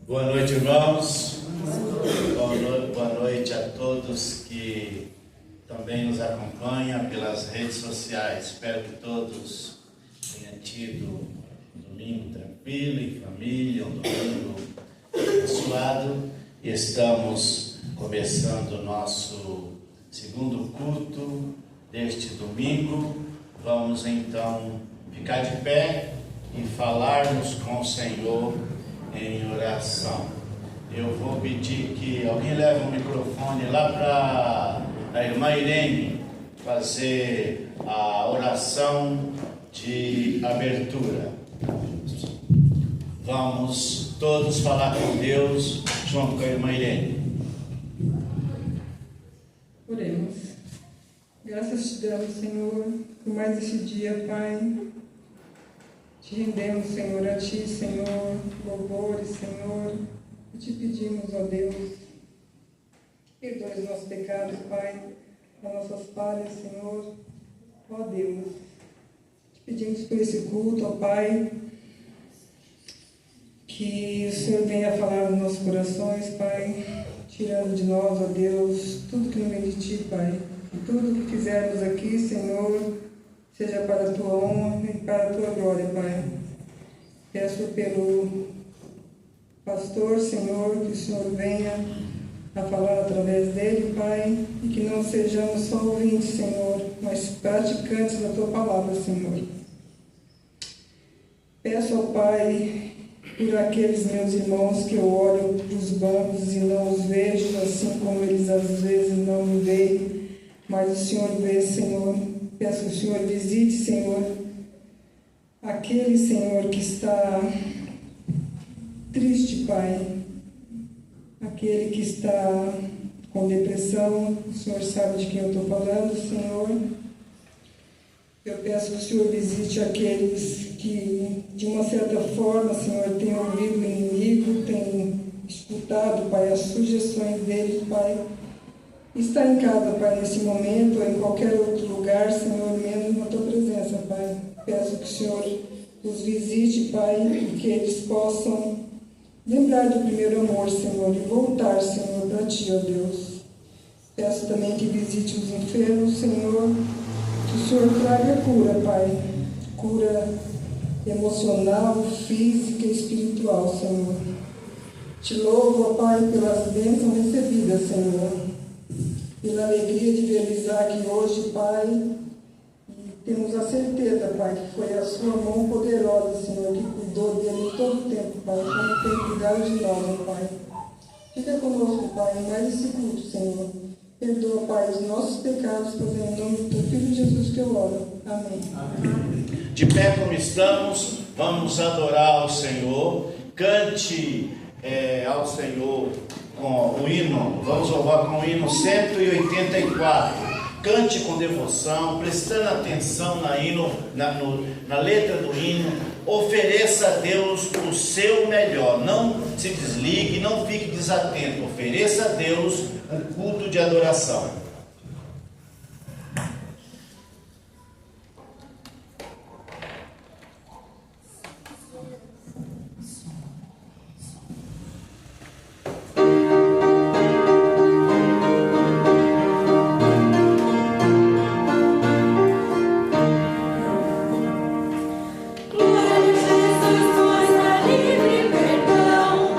Boa noite, irmãos. Boa noite a todos que também nos acompanham pelas redes sociais. Espero que todos tenham tido um domingo tranquilo, em família, um domingo abençoado. E estamos começando o nosso segundo culto deste domingo. Vamos então ficar de pé e falarmos com o Senhor em oração. Eu vou pedir que alguém leve o microfone lá para a irmã Irene fazer a oração de abertura. Vamos todos falar com Deus junto com a irmã Irene. Oremos. Graças te damos, Senhor, por mais este dia, Pai. Te rendemos, Senhor, a Ti, Senhor, louvores, Senhor, e te pedimos, ó Deus, perdoe os nossos pecados, Pai, as nossas falhas, Senhor, ó Deus. Te pedimos por esse culto, ó Pai, que o Senhor venha falar nos nossos corações, Pai, tirando de nós, ó Deus, tudo que não vem de Ti, Pai, e tudo que fizermos aqui, Senhor, seja para a Tua honra e para a Tua glória, Pai. Peço pelo pastor, Senhor, que o Senhor venha a falar através dele, Pai, e que não sejamos só ouvintes, Senhor, mas praticantes da Tua palavra, Senhor. Peço ao Pai por aqueles meus irmãos que eu olho para os bancos e não os vejo, assim como eles às vezes não me veem, mas o Senhor vê, Senhor. Peço que o Senhor visite, Senhor, aquele, Senhor, que está triste, Pai, aquele que está com depressão. O Senhor sabe de quem eu estou falando, Senhor. Eu peço que o Senhor visite aqueles que, de uma certa forma, Senhor, têm ouvido o inimigo, têm escutado, Pai, as sugestões dele, Pai. Está em casa, Pai, nesse momento, ou em qualquer outro lugar, Senhor, menos na Tua presença, Pai. Peço que o Senhor os visite, Pai, e que eles possam lembrar do primeiro amor, Senhor, e voltar, Senhor, para Ti, ó Deus. Peço também que visite os enfermos, Senhor, que o Senhor traga cura, Pai, cura emocional, física e espiritual, Senhor. Te louvo, ó Pai, pelas bênçãos recebidas, Senhor, pela alegria de realizar aqui hoje, Pai, e temos a certeza, Pai, que foi a Sua mão poderosa, Senhor, que cuidou dele em todo o tempo, Pai, como tem cuidado de nós, ó Pai. Fica conosco, Pai, em mais esse culto, Senhor. Perdoa, Pai, os nossos pecados, pois é em nome do Teu Filho Jesus que eu oro. Amém. Amém. De pé como estamos, vamos adorar ao Senhor. Cante ao Senhor com o hino, vamos louvar com o hino 184. Cante com devoção, prestando atenção na letra do hino. Ofereça a Deus o seu melhor. Não se desligue, não fique desatento. Ofereça a Deus um culto de adoração. Livre perdão,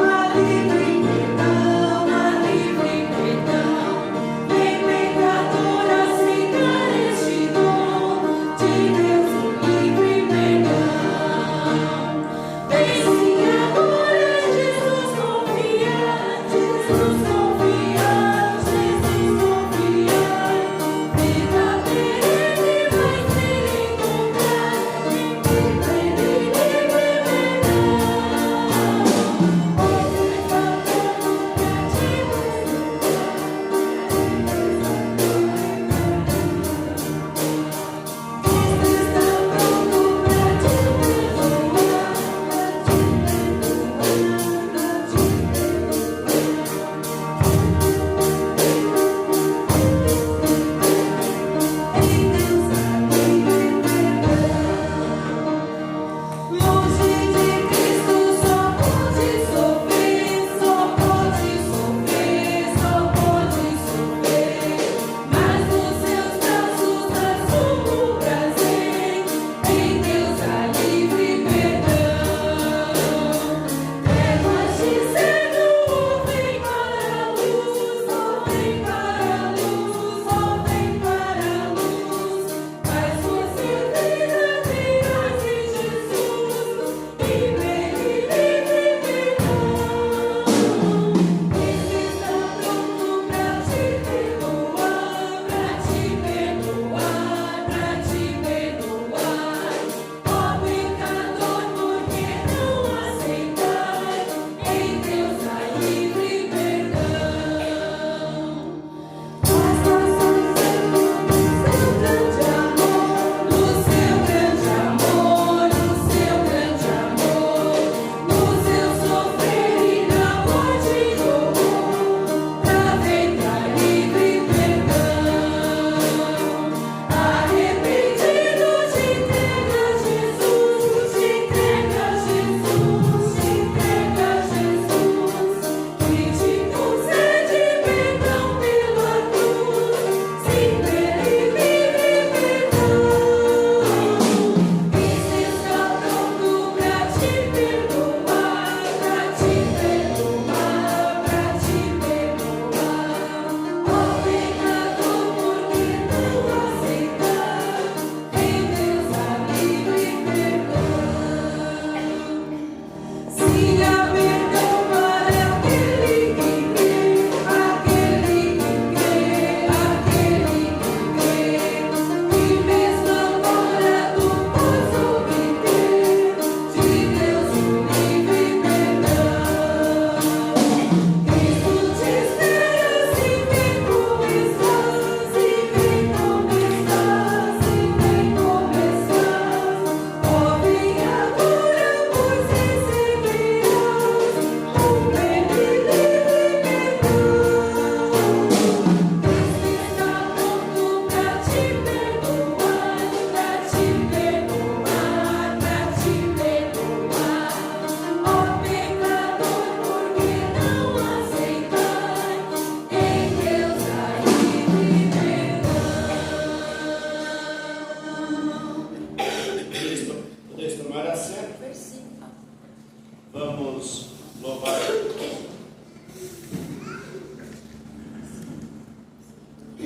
Vamos louvar.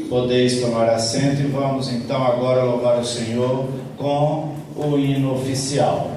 Podeis tomar assento e vamos então agora louvar o Senhor com o hino oficial.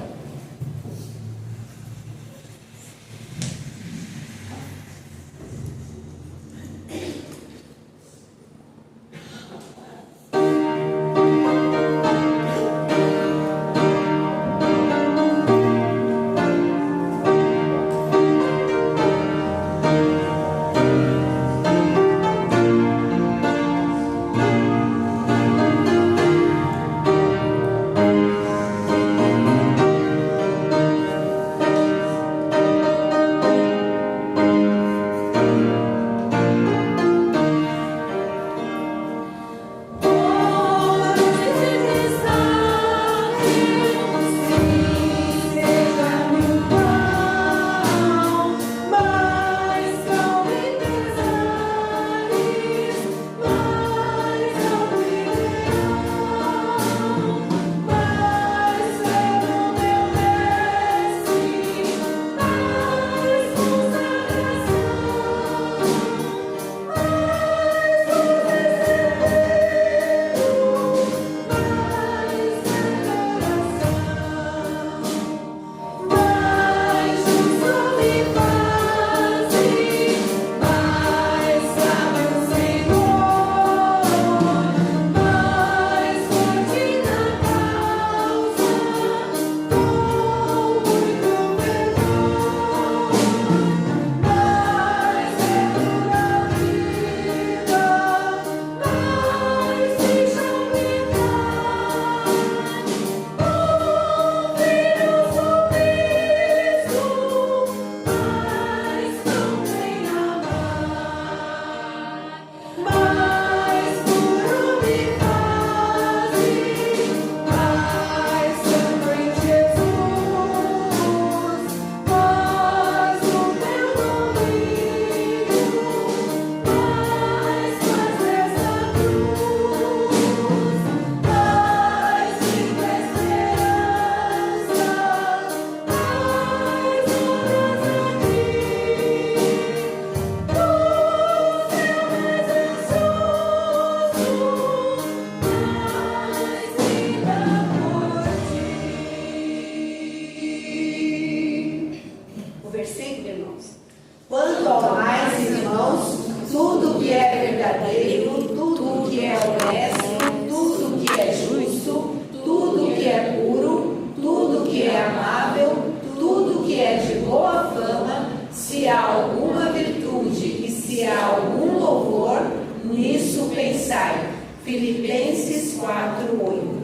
Quanto ao mais, irmãos, tudo que é verdadeiro, tudo que é honesto, tudo que é justo, tudo que é puro, tudo que é amável, tudo que é de boa fama, se há alguma virtude e se há algum louvor, nisso pensai. Filipenses 4:8.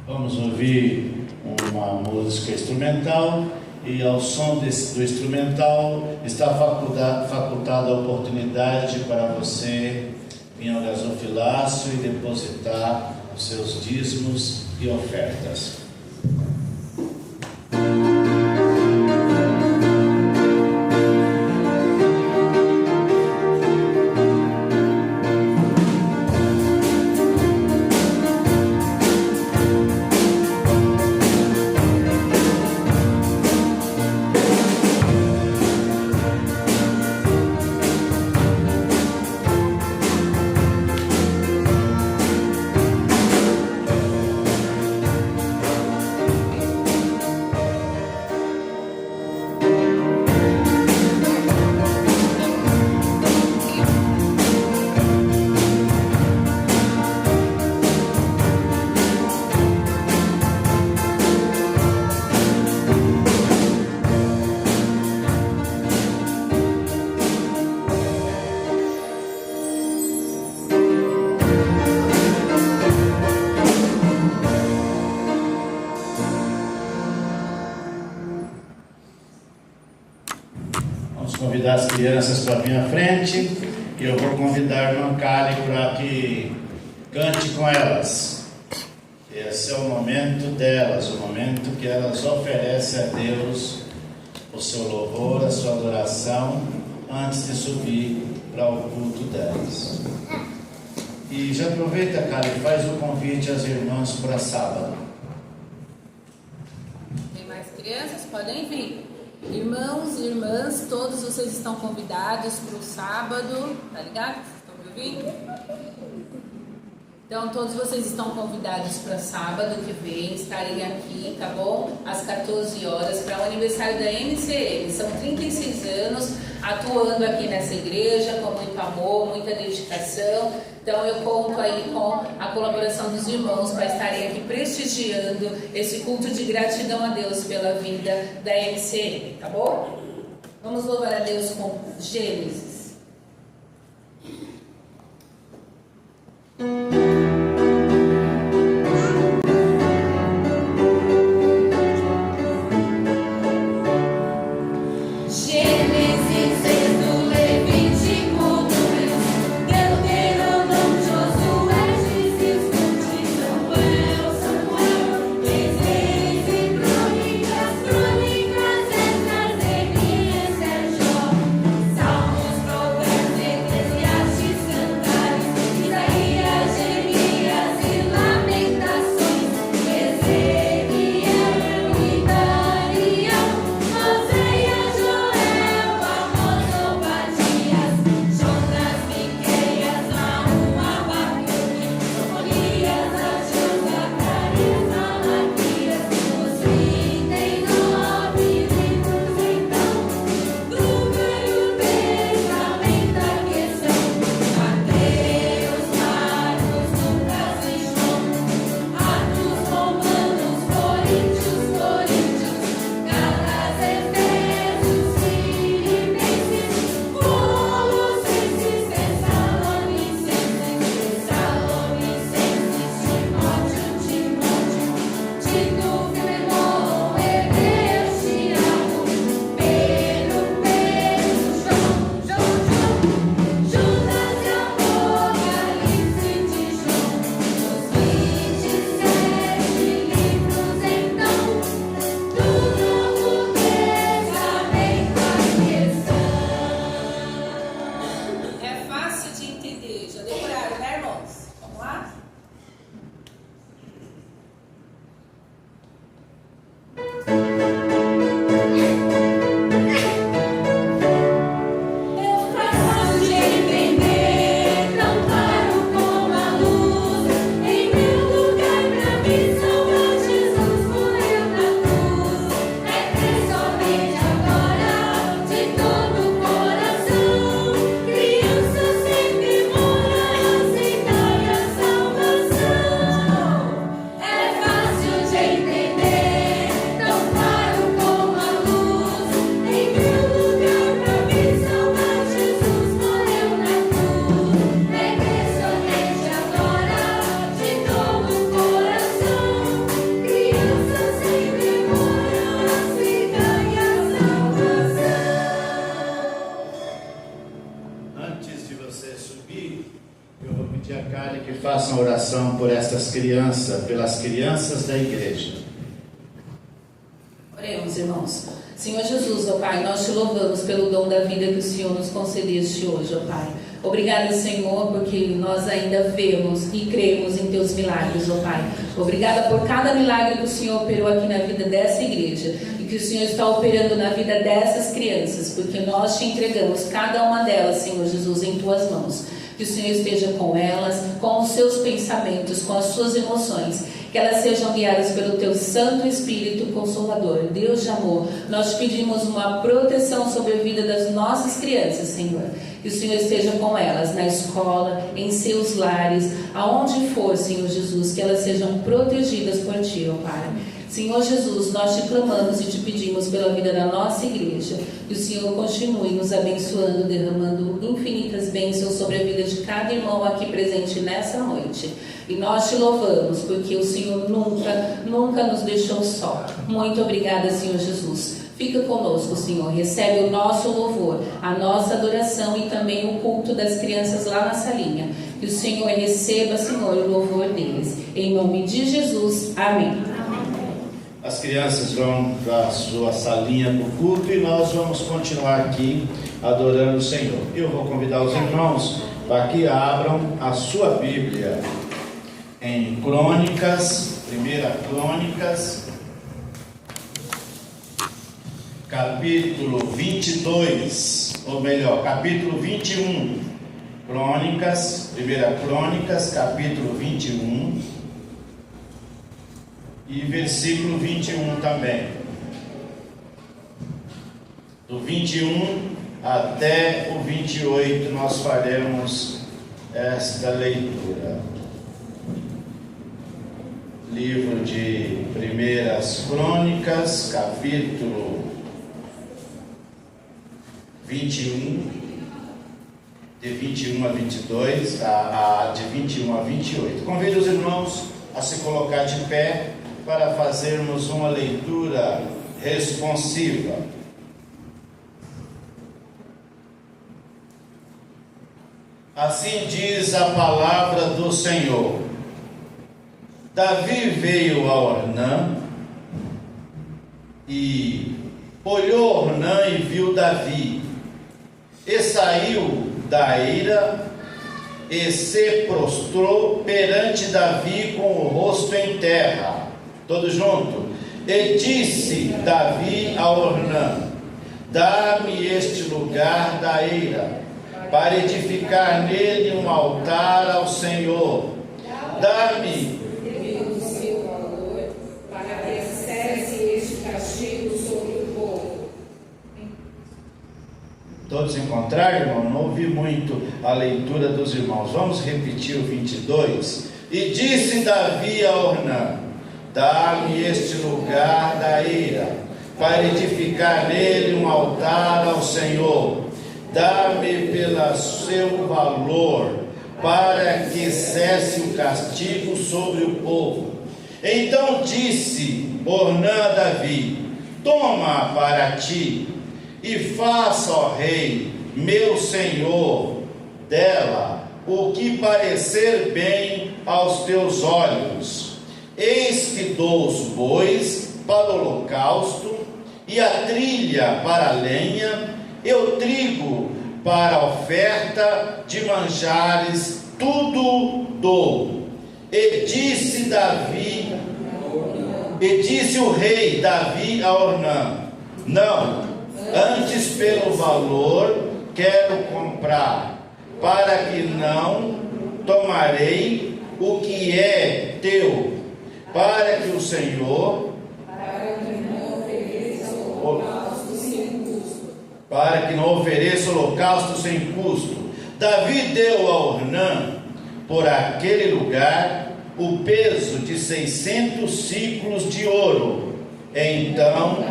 Vamos ouvir uma música instrumental e ao som do instrumental está facultada a oportunidade para você vir ao gasofilácio e depositar os seus dízimos e ofertas. Vamos convidar as crianças para vir à frente e eu vou convidar a irmã Kali para que cante com elas. Esse é o momento delas, o momento que elas oferecem a Deus o seu louvor, a sua adoração, antes de subir para o culto delas. E já aproveita, Kali, faz o convite às irmãs para sábado. Tem mais crianças podem vir. Irmãos e irmãs, todos vocês estão convidados para o sábado, tá ligado? Estão me ouvindo? Então, todos vocês estão convidados para sábado que vem estarem aqui, tá bom? Às 14 horas, para o aniversário da MCM. São 36 anos atuando aqui nessa igreja com muito amor, muita dedicação. Então, eu conto aí com a colaboração dos irmãos para estarem aqui prestigiando esse culto de gratidão a Deus pela vida da MCM, tá bom? Vamos louvar a Deus com Gênesis. Façam oração por estas crianças, pelas crianças da igreja. Oremos, irmãos. Senhor Jesus, ó Pai, nós te louvamos pelo dom da vida que o Senhor nos concedeste hoje, ó Pai. Obrigada, Senhor, porque nós ainda vemos e cremos em Teus milagres, ó Pai. Obrigada por cada milagre que o Senhor operou aqui na vida dessa igreja e que o Senhor está operando na vida dessas crianças, porque nós te entregamos cada uma delas, Senhor Jesus, em Tuas mãos. Que o Senhor esteja com elas, com os seus pensamentos, com as suas emoções, que elas sejam guiadas pelo Teu Santo Espírito Consolador. Deus de amor, nós pedimos uma proteção sobre a vida das nossas crianças, Senhor. Que o Senhor esteja com elas na escola, em seus lares, aonde for, Senhor Jesus, que elas sejam protegidas por Ti, ó Pai. Senhor Jesus, nós te clamamos e te pedimos pela vida da nossa igreja, que o Senhor continue nos abençoando, derramando infinitas bênçãos sobre a vida de cada irmão aqui presente nessa noite. E nós te louvamos, porque o Senhor nunca nos deixou só. Muito obrigada, Senhor Jesus. Fica conosco, Senhor. Recebe o nosso louvor, a nossa adoração e também o culto das crianças lá na salinha. Que o Senhor receba, Senhor, o louvor deles. Em nome de Jesus. Amém. As crianças vão para a sua salinha do culto e nós vamos continuar aqui adorando o Senhor. Eu vou convidar os irmãos para que abram a sua Bíblia em Crônicas, 1 Crônicas, capítulo 22, ou melhor, capítulo 21, Crônicas, 1 Crônicas, capítulo 21 e versículo 21 também. Do 21 até o 28 nós faremos esta leitura. Livro de 1 Crônicas, capítulo 21, de 21 a 22, de 21 a 28. Convido os irmãos a se colocar de pé para fazermos uma leitura responsiva. Assim diz a palavra do Senhor. Davi veio a Ornã e olhou Ornã e viu Davi, e saiu da eira e se prostrou perante Davi com o rosto em terra. Todos juntos. E disse Davi a Ornã: dá-me este lugar da eira, para edificar nele um altar ao Senhor. Dá-me para que cesse este castigo sobre o povo. Todos encontraram, irmão? Não ouvi muito a leitura dos irmãos. Vamos repetir o 22. E disse Davi a Ornã: dá-me este lugar da eira, para edificar nele um altar ao Senhor. Dá-me pelo seu valor, para que cesse o castigo sobre o povo. Então disse Ornã a Davi: toma para ti, e faça, ó rei, meu senhor, dela o que parecer bem aos teus olhos. Eis que dou os bois para o holocausto, e a trilha para a lenha, e o trigo para a oferta de manjares, tudo dou. E disse o rei Davi a Ornã: não, antes pelo valor quero comprar, para que não tomarei o que é teu, para que o Senhor não ofereça holocausto sem custo. Davi deu a Ornã por aquele lugar o peso de 600 ciclos de ouro. Então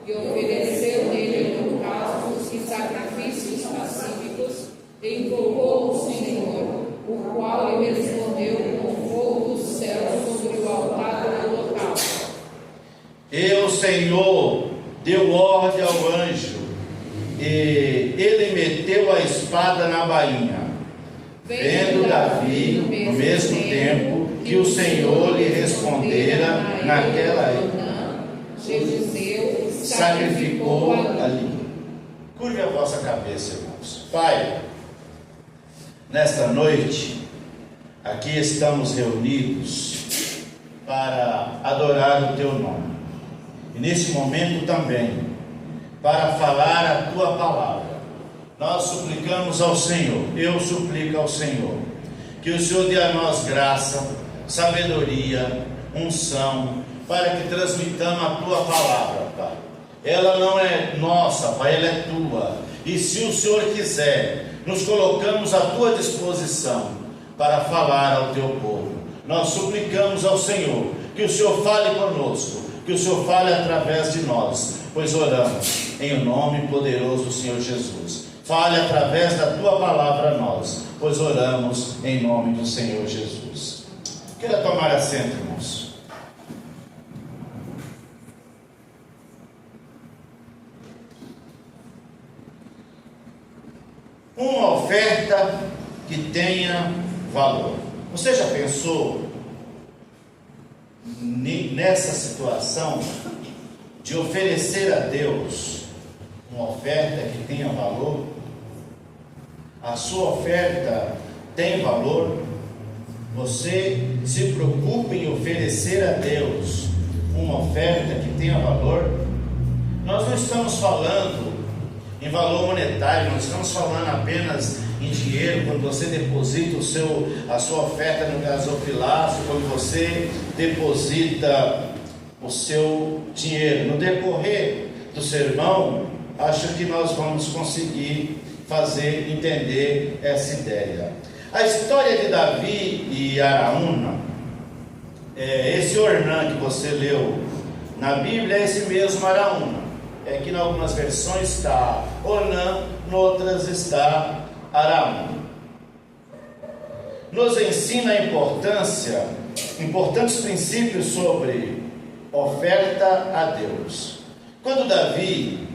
e ofereceu nele holocaustos e sacrifícios pacíficos, e invocou o Senhor, o qual lhe respondeu com fogo do céu sobre o altar do holocausto. E o Senhor deu ordem ao anjo, e ele meteu a espada na bainha. Vendo Davi, no mesmo tempo, que o Senhor lhe respondera naquela época, sacrificou ali. Curve a vossa cabeça, irmãos. Pai, nesta noite, aqui estamos reunidos para adorar o teu nome. E nesse momento também, para falar a tua palavra. Nós suplicamos ao Senhor, eu suplico ao Senhor, que o Senhor dê a nós graça, sabedoria, unção, para que transmitamos a tua palavra, Pai. Ela não é nossa, Pai, ela é tua. E se o Senhor quiser, nos colocamos à tua disposição para falar ao teu povo. Nós suplicamos ao Senhor que o Senhor fale conosco, que o Senhor fale através de nós, pois oramos em o nome poderoso do Senhor Jesus. Fale através da tua palavra a nós, pois oramos em nome do Senhor Jesus. Queira tomar assento, irmãos. Uma oferta que tenha valor. Você já pensou nessa situação de oferecer a Deus uma oferta que tenha valor? A sua oferta tem valor? Você se preocupa em oferecer a Deus uma oferta que tenha valor, nós não estamos falando em valor monetário, nós estamos falando apenas em dinheiro. Quando você deposita a sua oferta no gasofilácio, quando você deposita o seu dinheiro. No decorrer do sermão, acho que nós vamos conseguir fazer entender essa ideia. A história de Davi e Araúna, esse Ornã que você leu na Bíblia é esse mesmo Araúna. Que em algumas versões está Ornã, em outras está Araúna. Nos ensina a importantes princípios sobre oferta a Deus. Quando Davi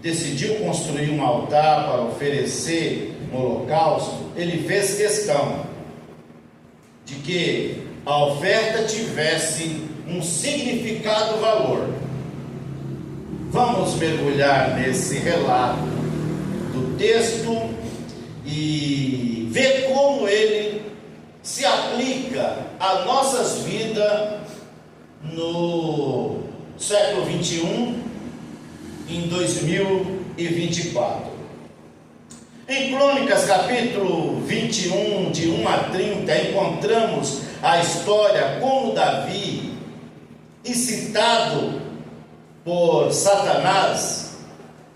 decidiu construir um altar para oferecer um holocausto, ele fez questão de que a oferta tivesse um significado valor. Vamos mergulhar nesse relato do texto e ver como ele se aplica às nossas vidas no século 21, em 2024. Em Crônicas, capítulo 21, de 1 a 30, encontramos a história como Davi, incitado por Satanás,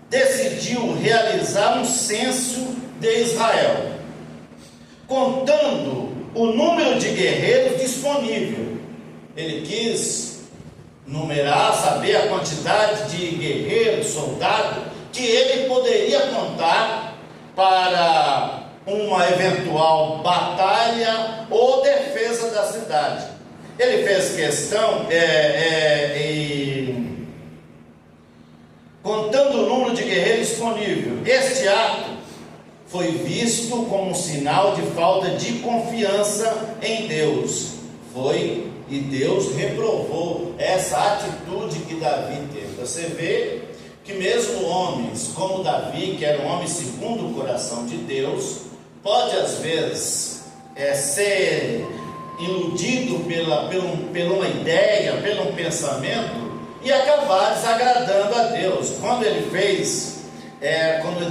decidiu realizar um censo de Israel, contando o número de guerreiros disponível. Ele quis numerar, saber a quantidade de guerreiros, soldados, que ele poderia contar para uma eventual batalha ou defesa da cidade. Ele fez questão, contando o número de guerreiros disponível. Este ato foi visto como um sinal de falta de confiança em Deus. E Deus reprovou essa atitude que Davi teve. Você vê que mesmo homens como Davi, que era um homem segundo o coração de Deus, pode às vezes ser iludido pela uma ideia, pelo um pensamento, e acabar desagradando a Deus. Quando ele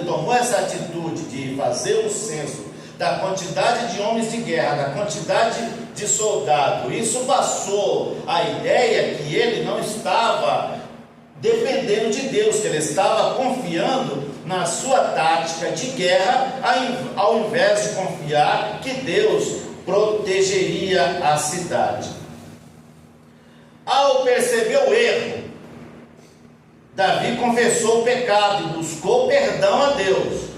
tomou essa atitude de fazer o censo da quantidade de homens de guerra, da quantidade de soldados, isso passou a ideia que ele não estava dependendo de Deus, que ele estava confiando na sua tática de guerra, ao invés de confiar que Deus protegeria a cidade. Ao perceber o erro, Davi confessou o pecado e buscou perdão a Deus.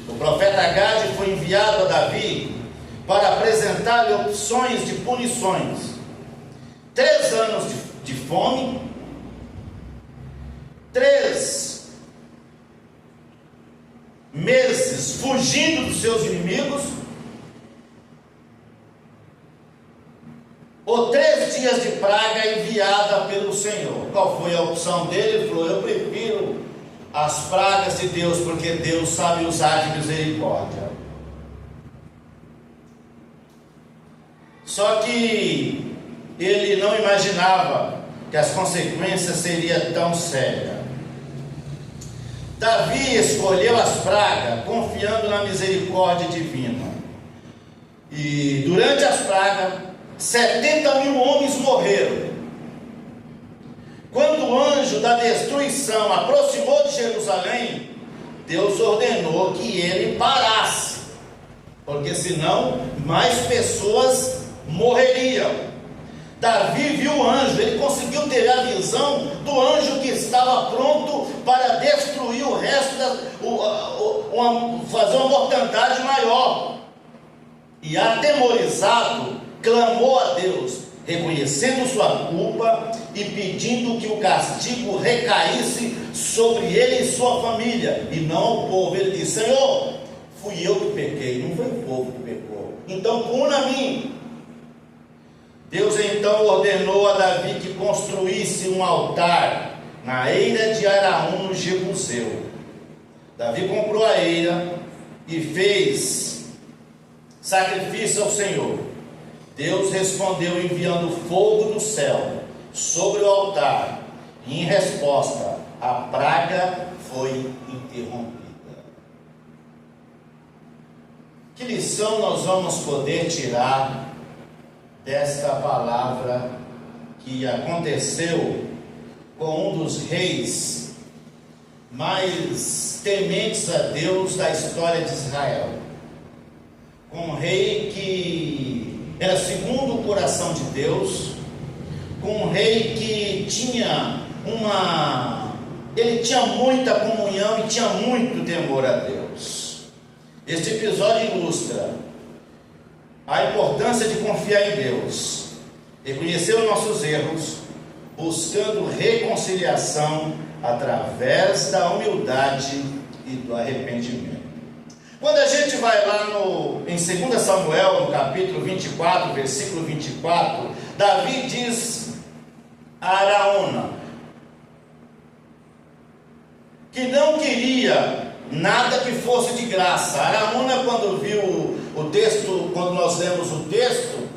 O profeta Gade foi enviado a Davi para apresentar-lhe opções de punições: 3 anos de fome, 3 meses fugindo dos seus inimigos, ou 3 dias de praga enviada pelo Senhor. Qual foi a opção dele? Ele falou: eu prefiro as pragas de Deus, porque Deus sabe usar de misericórdia. Só que ele não imaginava que as consequências seriam tão sérias. Davi escolheu as pragas confiando na misericórdia divina. E durante as pragas, 70.000 homens morreram. Quando o anjo da destruição aproximou de Jerusalém, Deus ordenou que ele parasse, porque senão mais pessoas morreriam. Davi viu o anjo, ele conseguiu ter a visão do anjo que estava pronto para destruir o resto, fazer uma mortandade maior. E atemorizado, clamou a Deus, reconhecendo sua culpa e pedindo que o castigo recaísse sobre ele e sua família, e não ao povo. Ele disse: Senhor, fui eu que pequei, não foi o povo que pecou, então puna a mim. Deus então ordenou a Davi que construísse um altar na eira de Araúna, no Jebuseu. Davi comprou a eira e fez sacrifício ao Senhor. Deus respondeu enviando fogo do céu sobre o altar, e em resposta, a praga foi interrompida. Que lição nós vamos poder tirar desta palavra que aconteceu com um dos reis mais tementes a Deus da história de Israel? Um rei que era segundo o coração de Deus, com um rei que tinha muita comunhão e tinha muito temor a Deus. Este episódio ilustra a importância de confiar em Deus, reconhecer os nossos erros, buscando reconciliação através da humildade e do arrependimento. Quando a gente vai lá em 2 Samuel, no capítulo 24, versículo 24, Davi diz a Araúna que não queria nada que fosse de graça. Araúna, quando viu o texto, quando nós lemos o texto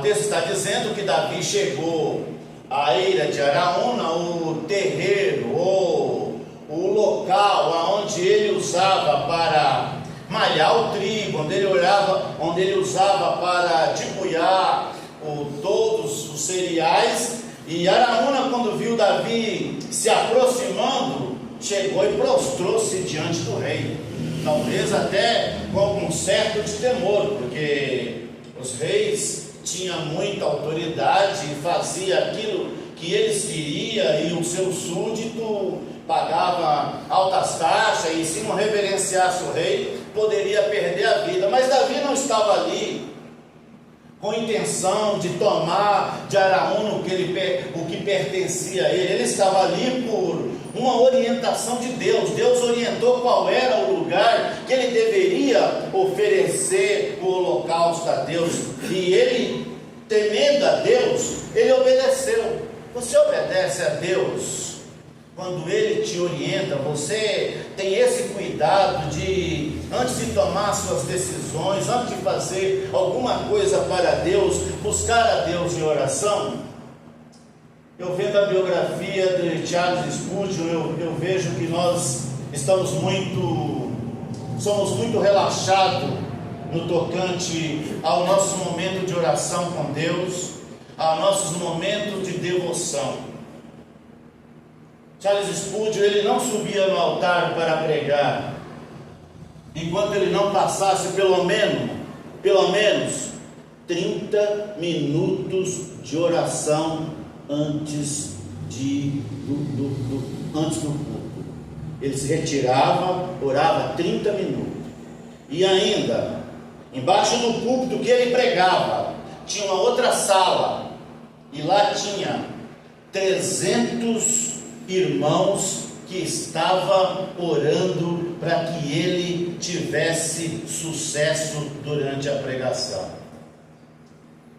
está dizendo que Davi chegou à eira de Araúna, o terreiro, ou o local onde ele usava para malhar o trigo, onde ele usava para debulhar todos os cereais. E Araúna, quando viu Davi se aproximando, chegou e prostrou-se diante do rei, talvez até com algum certo de temor, porque os reis tinham muita autoridade e fazia aquilo que eles queriam, e o seu súdito pagava altas taxas, e se não reverenciasse o rei, poderia perder a vida. Mas Davi não estava ali com intenção de tomar de Araúna o que pertencia a ele. Ele estava ali por uma orientação de Deus. Deus orientou qual era o lugar que ele deveria oferecer o holocausto a Deus, e ele, temendo a Deus, ele obedeceu. Você obedece a Deus quando Ele te orienta? Você tem esse cuidado de, antes de tomar suas decisões, antes de fazer alguma coisa para Deus, buscar a Deus em oração? Eu vendo a biografia de Charles Spurgeon, eu vejo que nós somos muito relaxados no tocante ao nosso momento de oração com Deus, aos nossos momentos de devoção. Charles Spurgeon, ele não subia no altar para pregar enquanto ele não passasse pelo menos 30 minutos de oração antes do culto. Ele se retirava, orava 30 minutos, e ainda embaixo do púlpito que ele pregava tinha uma outra sala, e lá tinha 300 irmãos que estavam orando para que ele tivesse sucesso durante a pregação.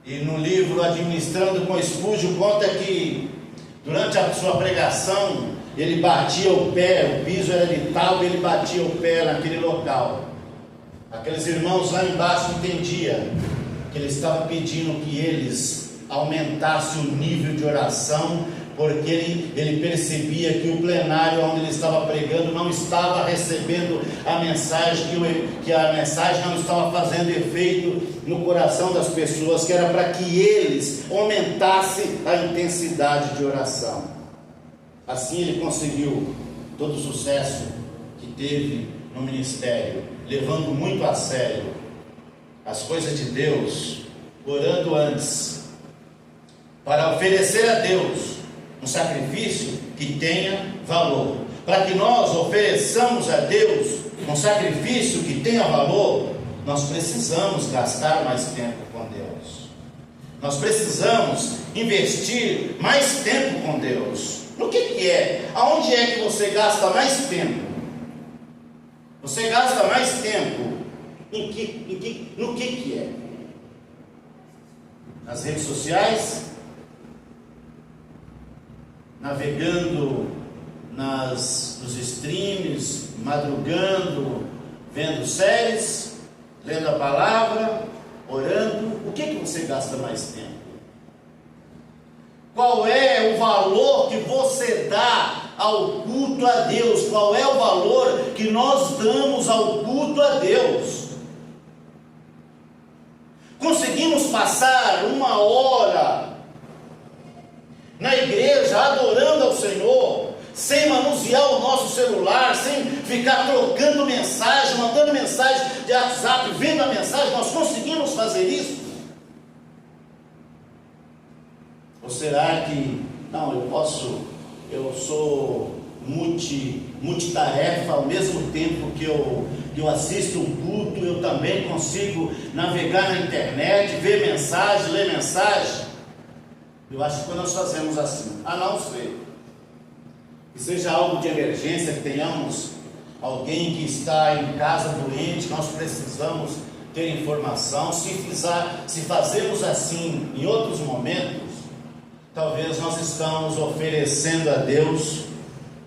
E no livro Administrando com Spurgeon conta que durante a sua pregação ele batia o pé, o piso era de tábua, ele batia o pé naquele local. Aqueles irmãos lá embaixo entendiam que ele estava pedindo que eles aumentassem o nível de oração, porque ele percebia que o plenário onde ele estava pregando não estava recebendo a mensagem, que a mensagem não estava fazendo efeito no coração das pessoas, que era para que eles aumentassem a intensidade de oração. Assim ele conseguiu todo o sucesso que teve no ministério, levando muito a sério as coisas de Deus, orando antes, para oferecer a Deus um sacrifício que tenha valor. Para que nós ofereçamos a Deus um sacrifício que tenha valor, nós precisamos gastar mais tempo com Deus. Nós precisamos investir mais tempo com Deus. No que é? Aonde é que você gasta mais tempo? Você gasta mais tempo no que é? Nas redes sociais? Navegando nos streams, madrugando, vendo séries, lendo a palavra, orando? O que você gasta mais tempo? Qual é o valor que você dá ao culto a Deus? Qual é o valor que nós damos ao culto a Deus? Conseguimos passar 1 hora na igreja adorando ao Senhor, sem manusear o nosso celular, sem ficar trocando mensagem, mandando mensagem de WhatsApp, vendo a mensagem? Nós conseguimos fazer isso? Ou será que, não, eu sou multitarefa, ao mesmo tempo que eu assisto um culto, eu também consigo navegar na internet, ver mensagem, ler mensagem? Eu acho que quando nós fazemos assim, a não ser que seja algo de emergência, que tenhamos alguém que está em casa doente, nós precisamos ter informação. Se fazemos assim em outros momentos, talvez nós estamos oferecendo a Deus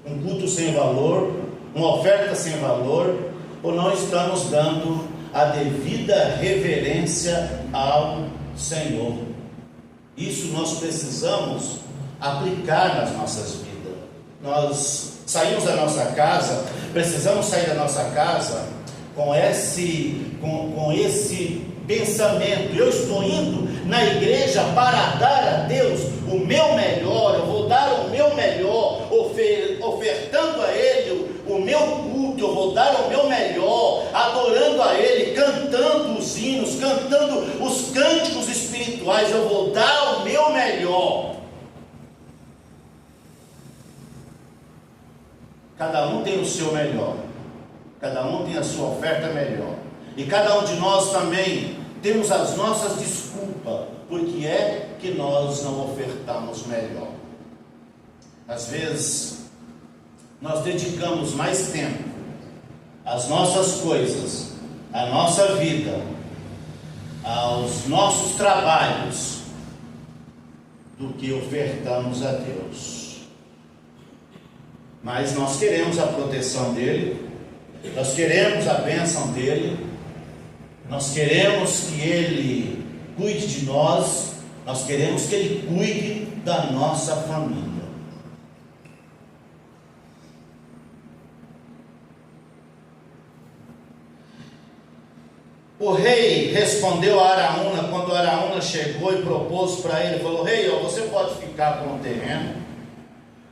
um culto sem valor, uma oferta sem valor, ou não estamos dando a devida reverência ao Senhor. Isso nós precisamos aplicar nas nossas vidas. Nós saímos da nossa casa, precisamos sair da nossa casa com esse pensamento: eu estou indo na igreja para dar a Deus o meu melhor, eu vou dar o meu melhor, ofertando a Ele o meu culto, eu vou dar o meu melhor, adorando a Ele, cantando os hinos, cantando os cânticos espirituais, eu vou dar o meu melhor. Cada um tem o seu melhor, cada um tem a sua oferta melhor, e cada um de nós também temos as nossas desculpas, porque é que nós não ofertamos melhor. Às vezes, nós dedicamos mais tempo às nossas coisas, à nossa vida, aos nossos trabalhos, do que ofertamos a Deus. Mas nós queremos a proteção dEle, nós queremos a bênção dEle, nós queremos que Ele cuide de nós, nós queremos que Ele cuide da nossa família. O rei respondeu a Araúna, quando Araúna chegou e propôs para ele, falou: rei, você pode ficar com o terreno,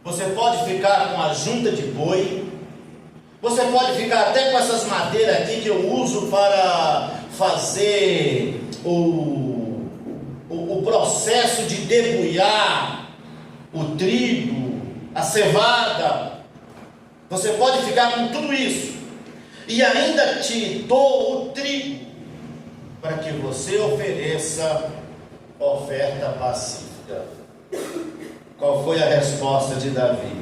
você pode ficar com a junta de boi, você pode ficar até com essas madeiras aqui que eu uso para fazer o processo de debulhar o trigo, a cevada. Você pode ficar com tudo isso, e ainda te dou o trigo para que você ofereça oferta pacífica. Qual foi a resposta de Davi?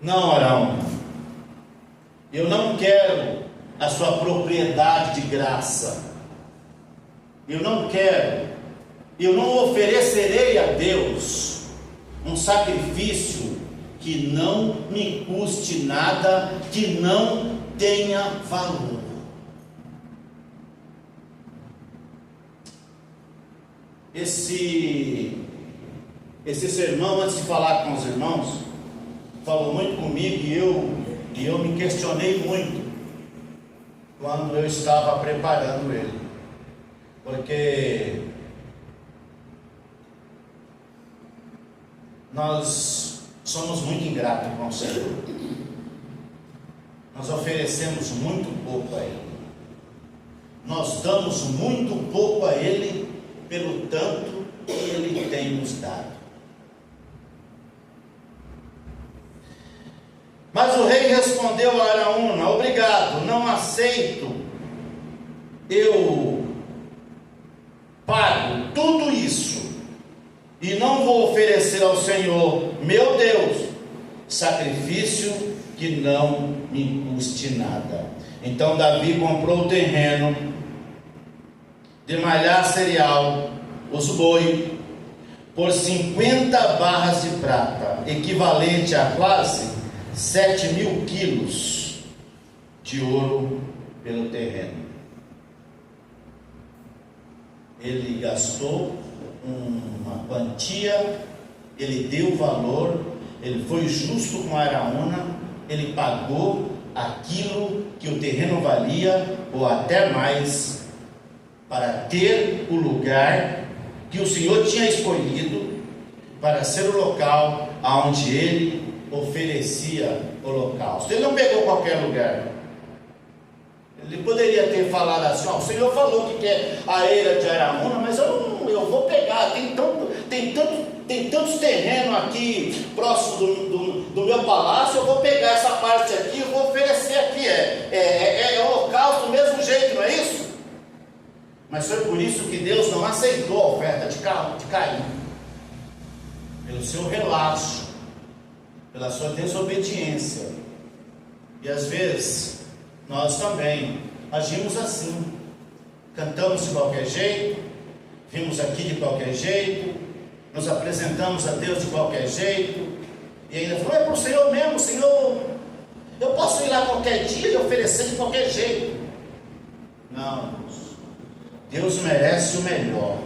Não, Araúna, eu não quero a sua propriedade de graça, eu não oferecerei a Deus um sacrifício que não me custe nada, que não tenha valor. Esse sermão, antes de falar com os irmãos, falou muito comigo, e eu me questionei muito quando eu estava preparando ele, porque nós somos muito ingratos com o Senhor, nós oferecemos muito pouco a Ele, nós damos muito pouco a Ele pelo tanto que Ele tem nos dado. Mas o rei respondeu a Araúna: obrigado, não aceito, eu pago tudo isso e não vou oferecer ao Senhor, meu Deus, sacrifício que não me custe nada. Então Davi comprou o terreno de malhar cereal, os boi, por 50 barras de prata, equivalente a quase 7.000 quilos de ouro pelo terreno. Ele gastou uma quantia, ele deu valor, ele foi justo com Araúna, ele pagou aquilo que o terreno valia, ou até mais, para ter o lugar que o Senhor tinha escolhido para ser o local onde ele oferecia holocausto. Ele não pegou qualquer lugar. Ele poderia ter falado assim: ó, o Senhor falou que quer a eira de Araúna, mas eu vou pegar, tem tantos terrenos aqui próximo do meu palácio, eu vou pegar essa parte aqui, eu vou oferecer aqui, é holocausto do mesmo jeito, não é isso? Mas foi por isso que Deus não aceitou a oferta de Caim, pelo seu relaxo, pela sua desobediência. E às vezes nós também agimos assim, cantamos de qualquer jeito, vimos aqui de qualquer jeito, nos apresentamos a Deus de qualquer jeito, e ainda falamos: é para o Senhor mesmo, Senhor, eu posso ir lá qualquer dia e oferecer de qualquer jeito. Não, Deus merece o melhor.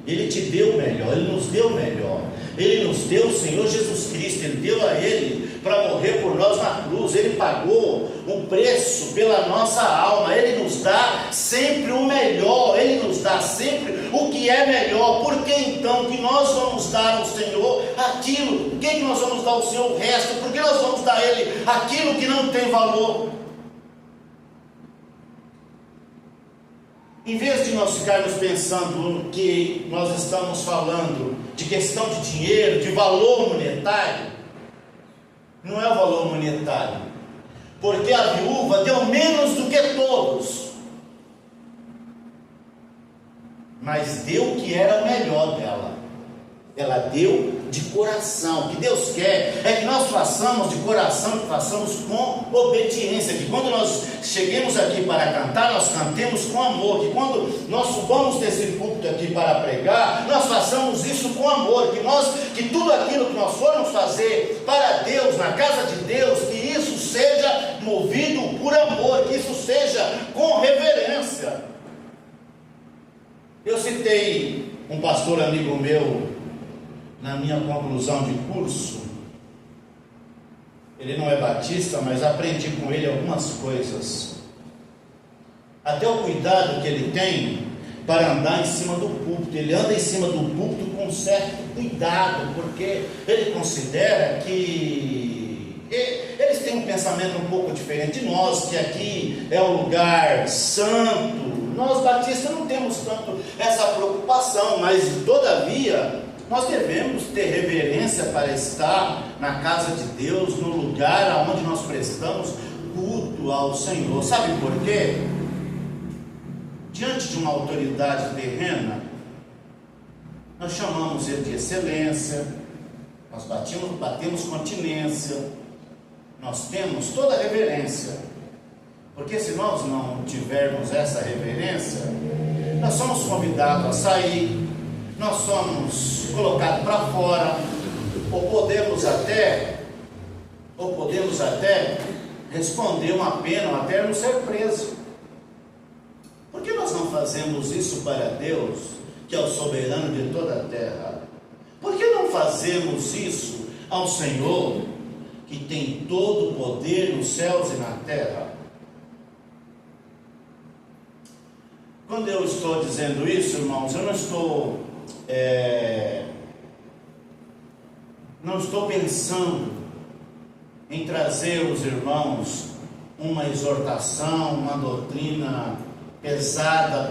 Ele te deu o melhor, Ele nos deu o melhor. Ele nos deu o Senhor Jesus Cristo, Ele deu a Ele para morrer por nós na cruz. Ele pagou um preço pela nossa alma. Ele nos dá sempre o melhor, Ele nos dá sempre o que é melhor. Por que então que nós vamos dar ao Senhor aquilo? Por que nós vamos dar ao Senhor o resto? Por que nós vamos dar a Ele aquilo que não tem valor? Em vez de nós ficarmos pensando que nós estamos falando de questão de dinheiro, de valor monetário, não é o valor monetário, porque a viúva deu menos do que todos, mas deu o que era o melhor dela. Ela deu de coração. O que Deus quer é que nós façamos de coração, que façamos com obediência, que quando nós cheguemos aqui para cantar, nós cantemos com amor, que quando nós subamos desse púlpito aqui para pregar, nós façamos isso com amor, que tudo aquilo que nós formos fazer para Deus, na casa de Deus, que isso seja movido por amor, que isso seja com reverência. Eu citei um pastor amigo meu na minha conclusão de curso. Ele não é batista, mas aprendi com ele algumas coisas, até o cuidado que ele tem para andar em cima do púlpito. Ele anda em cima do púlpito com certo cuidado, porque ele considera que eles têm um pensamento um pouco diferente de nós, que aqui é um lugar santo. Nós batistas não temos tanto essa preocupação, mas todavia nós devemos ter reverência para estar na casa de Deus, no lugar onde nós prestamos culto ao Senhor. Sabe por quê? Diante de uma autoridade terrena, nós chamamos ele de excelência, nós batemos continência, nós temos toda a reverência, porque se nós não tivermos essa reverência, nós somos convidados a sair, nós somos colocados para fora, ou podemos até responder uma pena, ou até não ser preso. Por que nós não fazemos isso para Deus, que é o soberano de toda a terra? Por que não fazemos isso ao Senhor, que tem todo o poder nos céus e na terra? Quando eu estou dizendo isso, irmãos, eu não estou pensando em trazer os irmãos uma exortação, uma doutrina pesada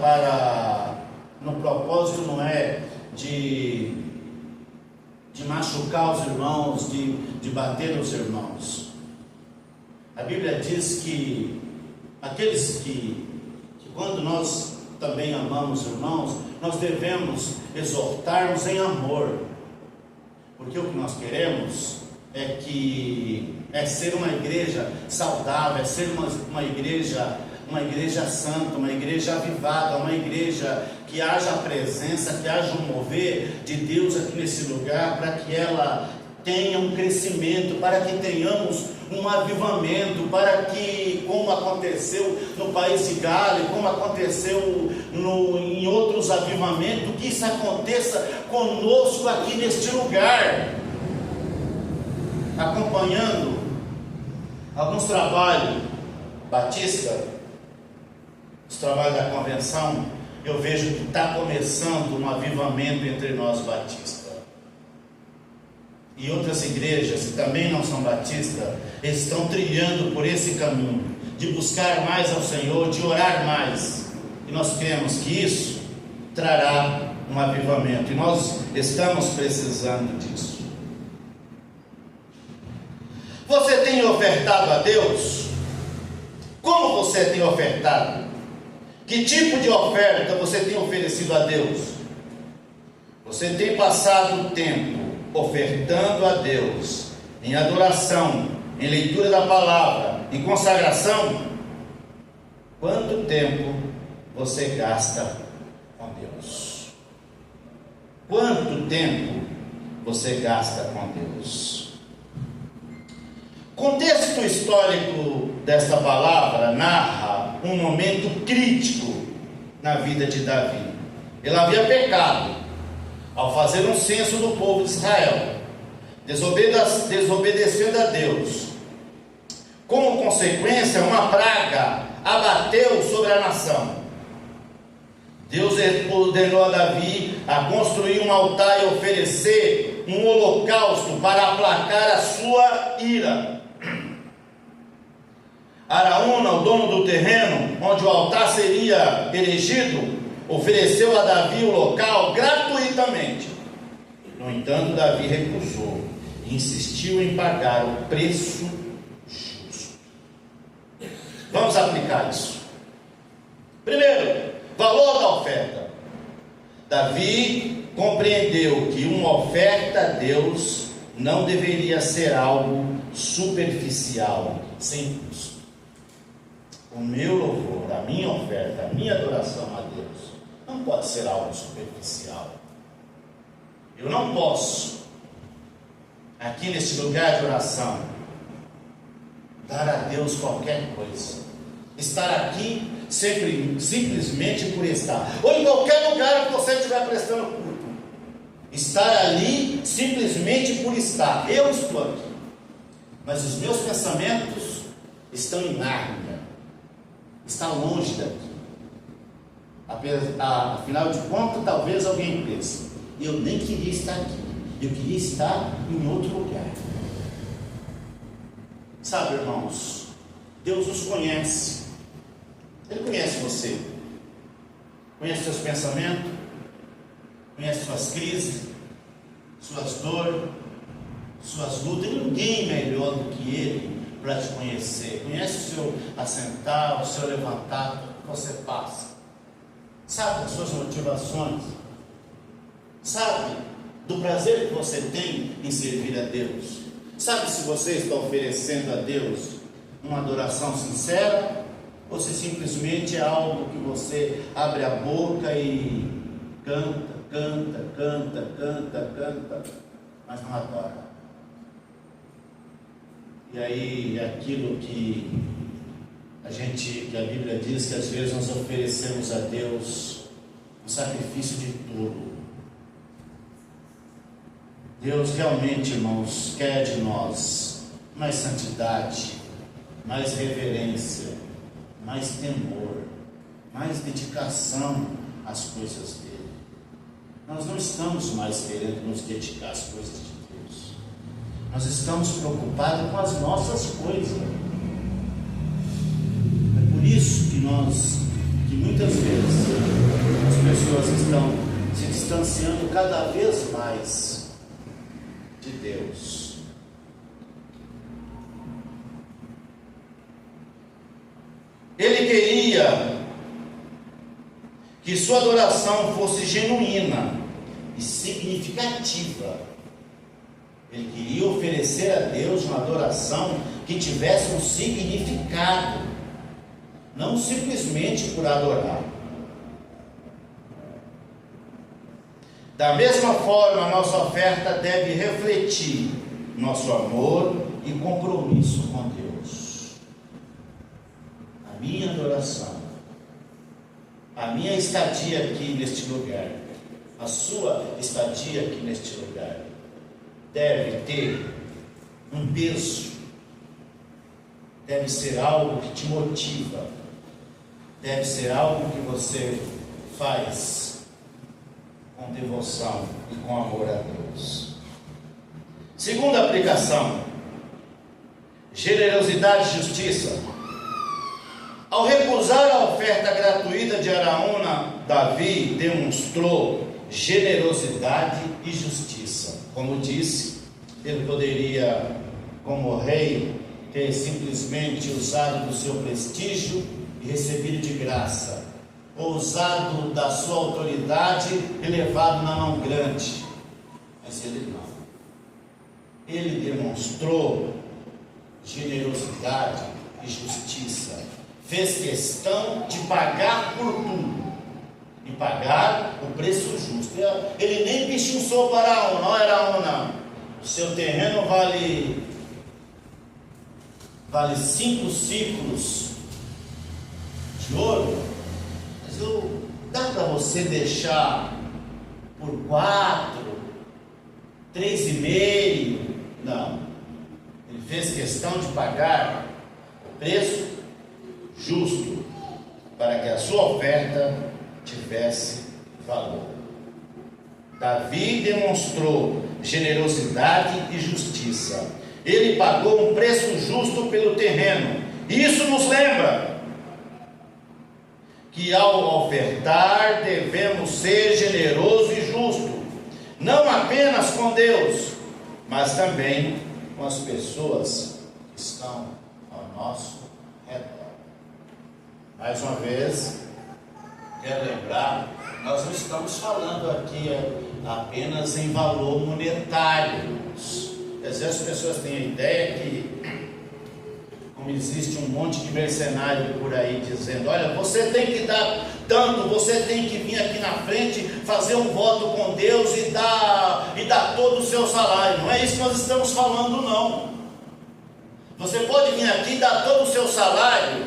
no propósito não é de machucar os irmãos, de bater nos irmãos. A Bíblia diz que aqueles que quando nós também amamos irmãos, nós devemos exortar-nos em amor, porque o que nós queremos é ser uma igreja saudável, é ser uma igreja santa, uma igreja avivada, uma igreja que haja a presença, que haja um mover de Deus aqui nesse lugar, para que ela tenha um crescimento, para que tenhamos um avivamento, para que, como aconteceu no país de Gales, como aconteceu em outros avivamentos, que isso aconteça conosco aqui neste lugar. Acompanhando alguns trabalhos batista, os trabalhos da convenção, eu vejo que está começando um avivamento entre nós batistas. E outras igrejas que também não são batistas, estão trilhando por esse caminho, de buscar mais ao Senhor, de orar mais. E nós cremos que isso trará um avivamento, e nós estamos precisando disso. Você tem ofertado a Deus? Como você tem ofertado? Que tipo de oferta você tem oferecido a Deus? Você tem passado o tempo ofertando a Deus em adoração, em leitura da palavra, em consagração? Quanto tempo você gasta com Deus? Quanto tempo você gasta com Deus? O contexto histórico desta palavra narra um momento crítico na vida de Davi. Ele havia pecado ao fazer um censo do povo de Israel, desobedecendo a Deus. Como consequência, uma praga abateu sobre a nação. Deus ordenou a Davi a construir um altar e oferecer um holocausto para aplacar a sua ira. Araúna, o dono do terreno onde o altar seria erigido, ofereceu a Davi o local gratuitamente. No entanto, Davi recusou e insistiu em pagar o preço justo. Vamos aplicar isso. Primeiro, valor da oferta. Davi compreendeu que uma oferta a Deus não deveria ser algo superficial, sem custo. O meu louvor, a minha oferta, a minha adoração a Deus não pode ser algo superficial. Eu não posso, aqui neste lugar de oração, dar a Deus qualquer coisa. Estar aqui simplesmente por estar, ou em qualquer lugar que você estiver prestando culto. Estar ali simplesmente por estar. Eu estou aqui, mas os meus pensamentos estão em Nárnia, estão longe daqui. Afinal de contas, talvez alguém pense: eu nem queria estar aqui, eu queria estar em outro lugar. Sabe, irmãos, Deus nos conhece. Ele conhece você, conhece seus pensamentos, conhece suas crises, suas dores, suas lutas. Ninguém melhor do que Ele para te conhecer. Conhece o seu assentar, o seu levantar, tudo que você passa. Sabe das suas motivações, sabe do prazer que você tem em servir a Deus, sabe se você está oferecendo a Deus uma adoração sincera, ou se simplesmente é algo que você abre a boca e canta, mas não adora. E aí aquilo que a Bíblia diz que às vezes nós oferecemos a Deus um sacrifício de tudo. Deus realmente, irmãos, quer de nós mais santidade, mais reverência, mais temor, mais dedicação às coisas dele. Nós não estamos mais querendo nos dedicar às coisas de Deus. Nós estamos preocupados com as nossas coisas. É por isso que muitas vezes as pessoas estão se distanciando cada vez mais de Deus. Ele queria que sua adoração fosse genuína e significativa. Ele queria oferecer a Deus uma adoração que tivesse um significado, não simplesmente por adorar. Da mesma forma, a nossa oferta deve refletir nosso amor e compromisso com Deus. A minha adoração, a minha estadia aqui neste lugar, a sua estadia aqui neste lugar, deve ter um peso, deve ser algo que te motiva, deve ser algo que você faz com devoção e com amor a Deus. Segunda aplicação: generosidade e justiça. Ao recusar a oferta gratuita de Araúna, Davi demonstrou generosidade e justiça. Como disse, ele poderia, como rei, ter simplesmente usado do seu prestígio e recebido de graça, ou usado da sua autoridade e levado na mão grande. Mas ele não. Ele demonstrou generosidade e justiça. Fez questão de pagar por tudo e pagar o preço justo. Ele nem pechinçou para Araúna. Não era Araúna, o seu terreno vale 5 ciclos de ouro, mas dá para você deixar por 4, 3,5? Não. Ele fez questão de pagar o preço justo para que a sua oferta tivesse valor. Davi demonstrou generosidade e justiça. Ele pagou um preço justo pelo terreno. Isso nos lembra que ao ofertar devemos ser generoso e justo, não apenas com Deus, mas também com as pessoas que estão ao nosso redor. Mais uma vez, quero lembrar, nós não estamos falando aqui apenas em valor monetário. Às vezes as pessoas têm a ideia que, como existe um monte de mercenário por aí dizendo: olha, você tem que dar tanto, você tem que vir aqui na frente, fazer um voto com Deus e dar todo o seu salário. Não é isso que nós estamos falando, não. Você pode vir aqui e dar todo o seu salário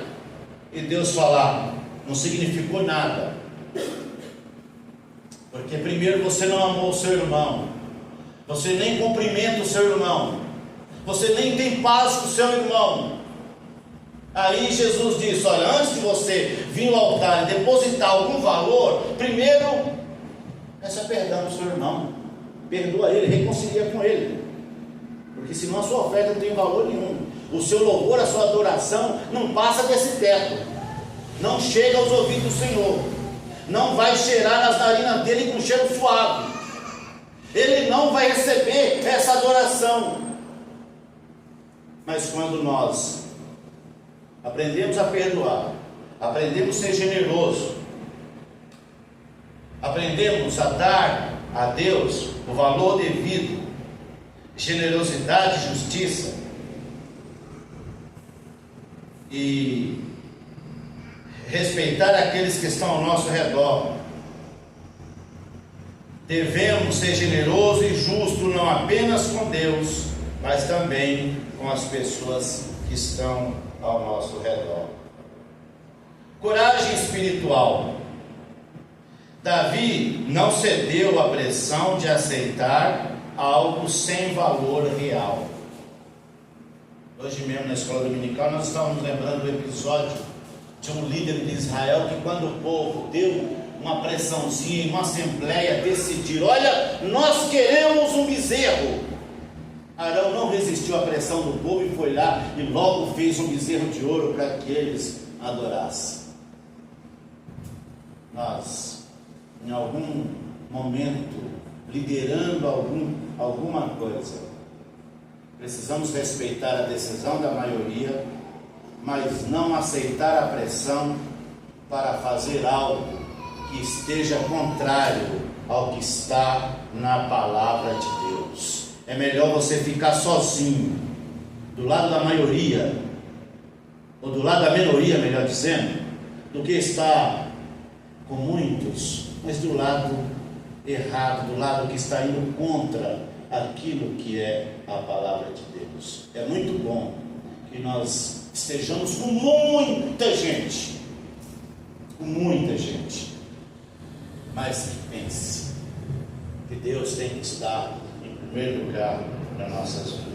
e Deus falar: não significou nada, porque primeiro você não amou o seu irmão, você nem cumprimenta o seu irmão, você nem tem paz com o seu irmão. Aí Jesus disse: olha, antes de você vir ao altar e depositar algum valor, primeiro peça perdão ao seu irmão, perdoa ele, reconcilia com ele, porque senão a sua oferta não tem valor nenhum. O seu louvor, a sua adoração não passa desse teto, não chega aos ouvidos do Senhor, não vai cheirar nas narinas dele com cheiro suave, ele não vai receber essa adoração. Mas quando nós aprendemos a perdoar, aprendemos a ser generoso, aprendemos a dar a Deus o valor devido, generosidade e justiça, e respeitar aqueles que estão ao nosso redor, devemos ser generosos e justos não apenas com Deus, mas também com as pessoas que estão ao nosso redor. Coragem espiritual. Davi não cedeu à pressão de aceitar algo sem valor real. Hoje mesmo na escola dominical nós estávamos lembrando do episódio de um líder de Israel que, quando o povo deu uma pressãozinha em uma assembleia, decidiram: olha, nós queremos um bezerro. Arão não resistiu à pressão do povo e foi lá e logo fez um bezerro de ouro para que eles adorassem. Nós, em algum momento, liderando alguma coisa, precisamos respeitar a decisão da maioria, mas não aceitar a pressão para fazer algo que esteja contrário ao que está na palavra de Deus. É melhor você ficar sozinho, do lado da maioria, ou do lado da minoria, melhor dizendo, do que estar com muitos, mas do lado errado, do lado que está indo contra aquilo que é a palavra de Deus. É muito bom que nós estejamos com muita gente, mas pense que Deus tem que estar em primeiro lugar nas nossas vidas.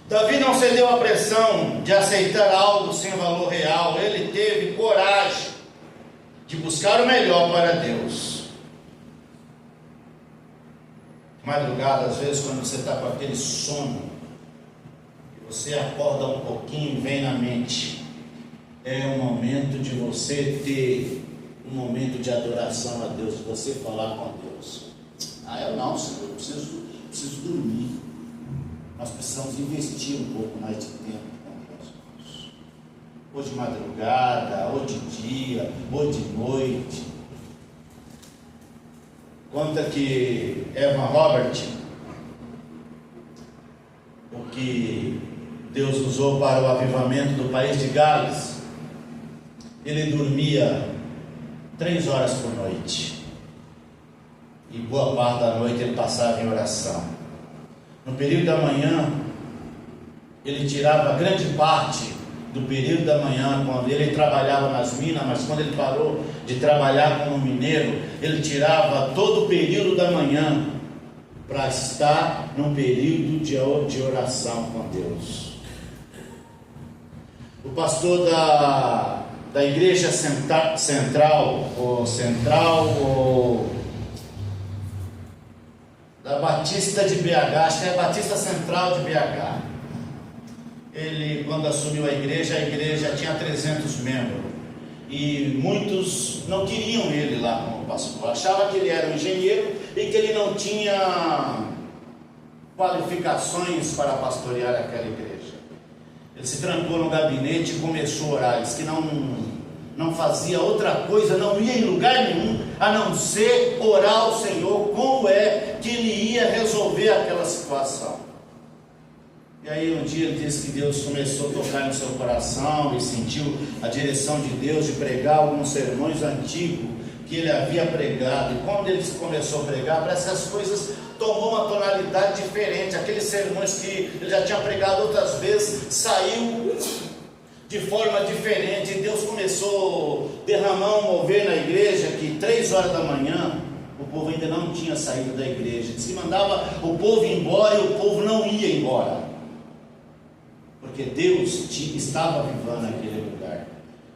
Davi não cedeu à pressão de aceitar algo sem valor real. Ele teve coragem de buscar o melhor para Deus. Madrugada, às vezes, quando você está com aquele sono, você acorda um pouquinho e vem na mente, é o momento de você ter um momento de adoração a Deus, de você falar com Deus. Eu não, Senhor, eu preciso dormir. Nós precisamos investir um pouco mais de tempo com Deus. Ou de madrugada, ou de dia, ou de noite. Conta que Evan Robert, o que Deus usou para o avivamento do país de Gales, ele dormia 3 horas por noite, e boa parte da noite ele passava em oração. No período da manhã, ele tirava grande parte do período da manhã, quando ele trabalhava nas minas, mas quando ele parou de trabalhar como mineiro, ele tirava todo o período da manhã para estar num período de oração com Deus. O pastor da igreja central da Batista de BH, acho que é a Batista Central de BH. Ele, quando assumiu a igreja tinha 300 membros, e muitos não queriam ele lá como pastor, achavam que ele era um engenheiro e que ele não tinha qualificações para pastorear aquela igreja. Ele se trancou no gabinete e começou a orar. Ele disse que não fazia outra coisa, não ia em lugar nenhum, a não ser orar ao Senhor, como é que ele ia resolver aquela situação. E aí um dia ele disse que Deus começou a tocar no seu coração e sentiu a direção de Deus de pregar alguns sermões antigos que ele havia pregado. E quando ele começou a pregar, parece que as coisas tomou uma tonalidade diferente. Aqueles sermões que ele já tinha pregado outras vezes, saiu de forma diferente. E Deus começou a derramar um mover na igreja, que 3 horas da manhã, o povo ainda não tinha saído da igreja. Se mandava o povo ir embora e o povo não ia embora, porque Deus estava avivando aquele lugar.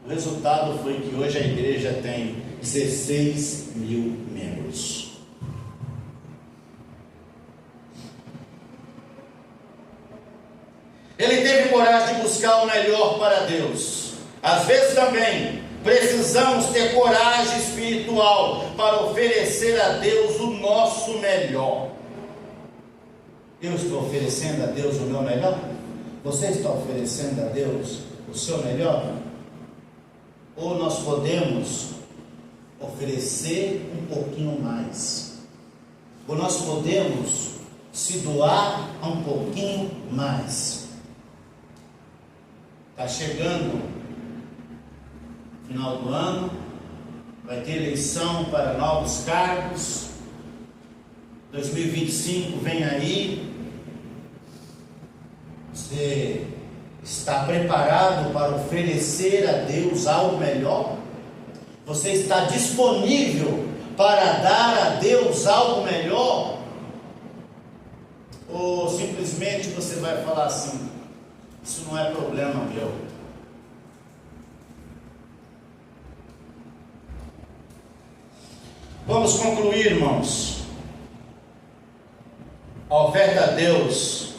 O resultado foi que hoje a igreja tem 16 mil membros. Ele teve coragem de buscar o melhor para Deus. Às vezes também precisamos ter coragem espiritual para oferecer a Deus o nosso melhor. Eu estou oferecendo a Deus o meu melhor? Você está oferecendo a Deus o seu melhor? Ou nós podemos oferecer um pouquinho mais? Ou nós podemos se doar um pouquinho mais? Está chegando o final do ano, vai ter eleição para novos cargos, 2025 vem aí. Você está preparado para oferecer a Deus algo melhor? Você está disponível para dar a Deus algo melhor? Ou simplesmente você vai falar assim: isso não é problema meu? Vamos concluir, irmãos. A oferta a Deus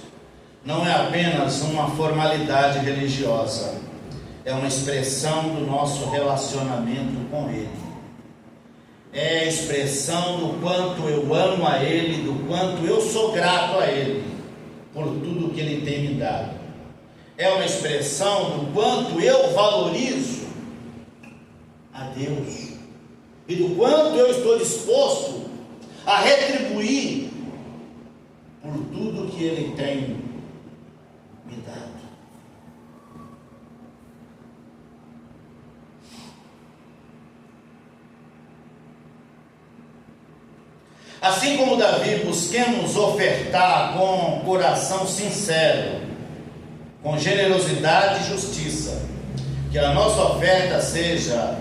não é apenas uma formalidade religiosa, é uma expressão do nosso relacionamento com Ele. É a expressão do quanto eu amo a Ele, do quanto eu sou grato a Ele por tudo que Ele tem me dado. É uma expressão do quanto eu valorizo a Deus e do quanto eu estou disposto a retribuir por tudo que Ele tem me dado. Assim como Davi, busquemos ofertar com coração sincero, com generosidade e justiça, que a nossa oferta seja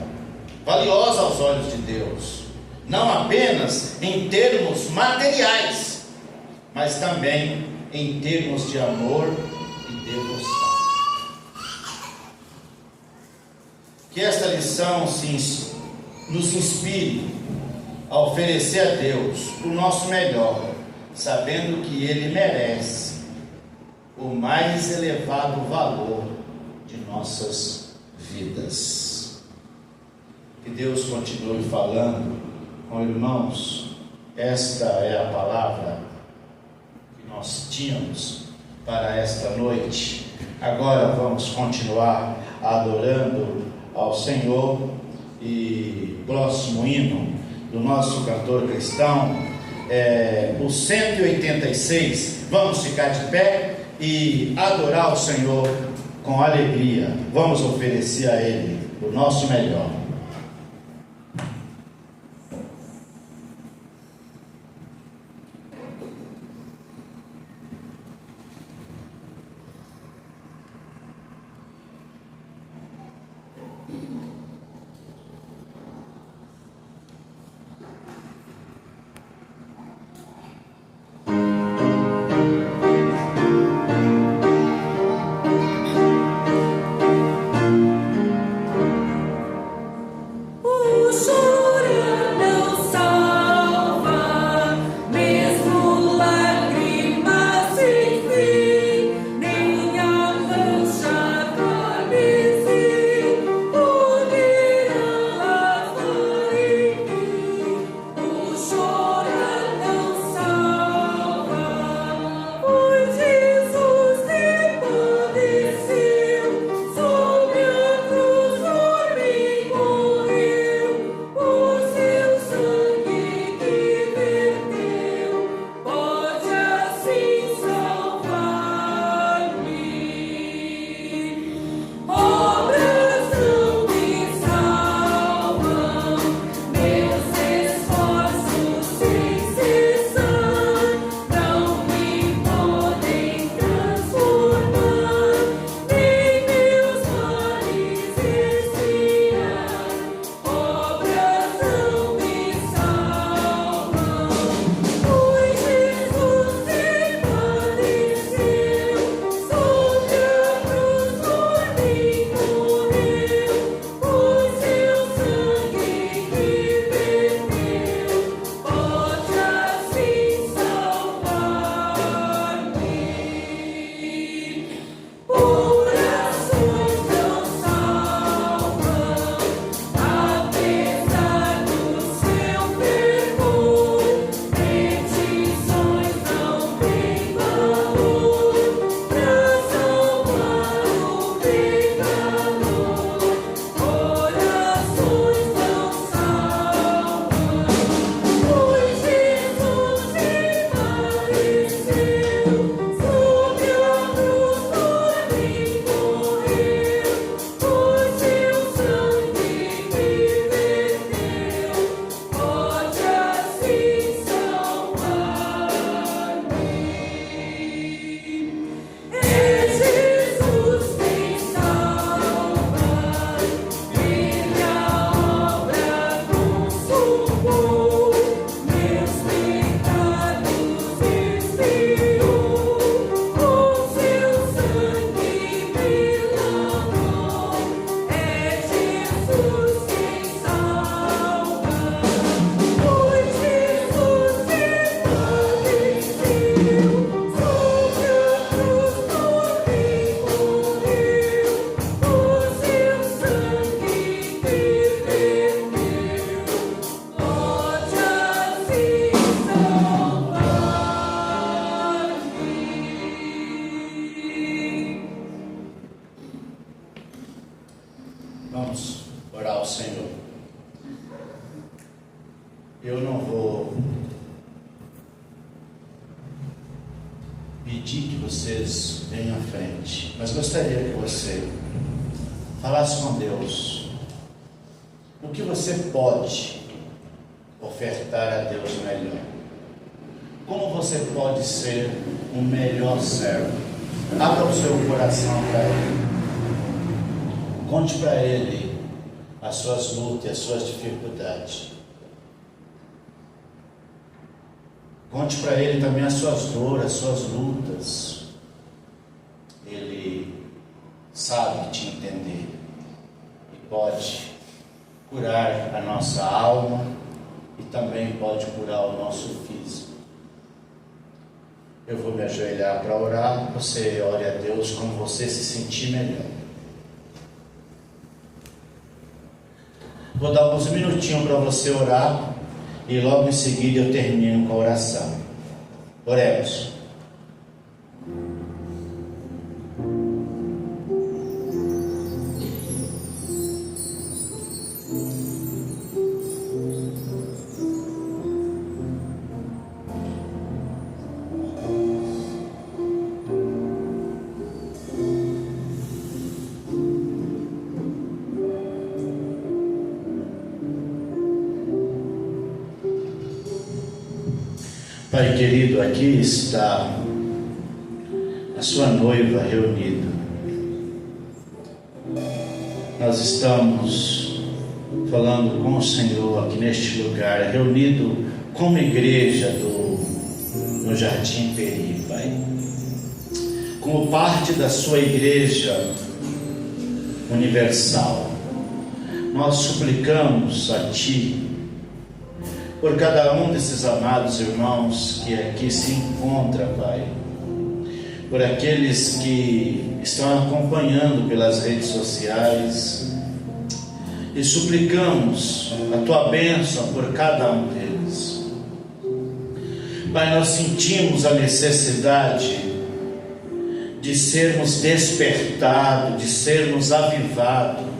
valiosa aos olhos de Deus, não apenas em termos materiais, mas também em termos de amor e devoção. Que esta lição nos inspire a oferecer a Deus o nosso melhor, sabendo que Ele merece o mais elevado valor de nossas vidas. Que Deus continue falando com irmãos. Esta é a palavra que nós tínhamos para esta noite. Agora vamos continuar adorando ao Senhor, e próximo hino do nosso cantor cristão é o 186. Vamos ficar de pé e adorar o Senhor com alegria. Vamos oferecer a Ele o nosso melhor. Vamos orar ao Senhor. Eu não vou pedir que vocês venham à frente, mas gostaria que você falasse com Deus o que você pode ofertar a Deus melhor. como você pode ser um melhor servo. Abra o seu coração para Ele. Conte para Ele as suas lutas e as suas dificuldades. Conte para Ele também as suas dores, as suas lutas. Ele sabe te entender e pode curar a nossa alma e também pode curar o nosso físico. Eu vou me ajoelhar para orar, você ore a Deus como você se sentir melhor. Vou dar alguns minutinhos para você orar e logo em seguida eu termino com a oração. Oremos. Pai querido, aqui está a sua noiva reunida. Nós estamos falando com o Senhor aqui neste lugar, reunido como igreja no Jardim Peri, Pai. Como parte da sua igreja universal, nós suplicamos a Ti por cada um desses amados irmãos que aqui se encontra, Pai, por aqueles que estão acompanhando pelas redes sociais, e suplicamos a Tua bênção por cada um deles. Pai, nós sentimos a necessidade de sermos despertados, de sermos avivados,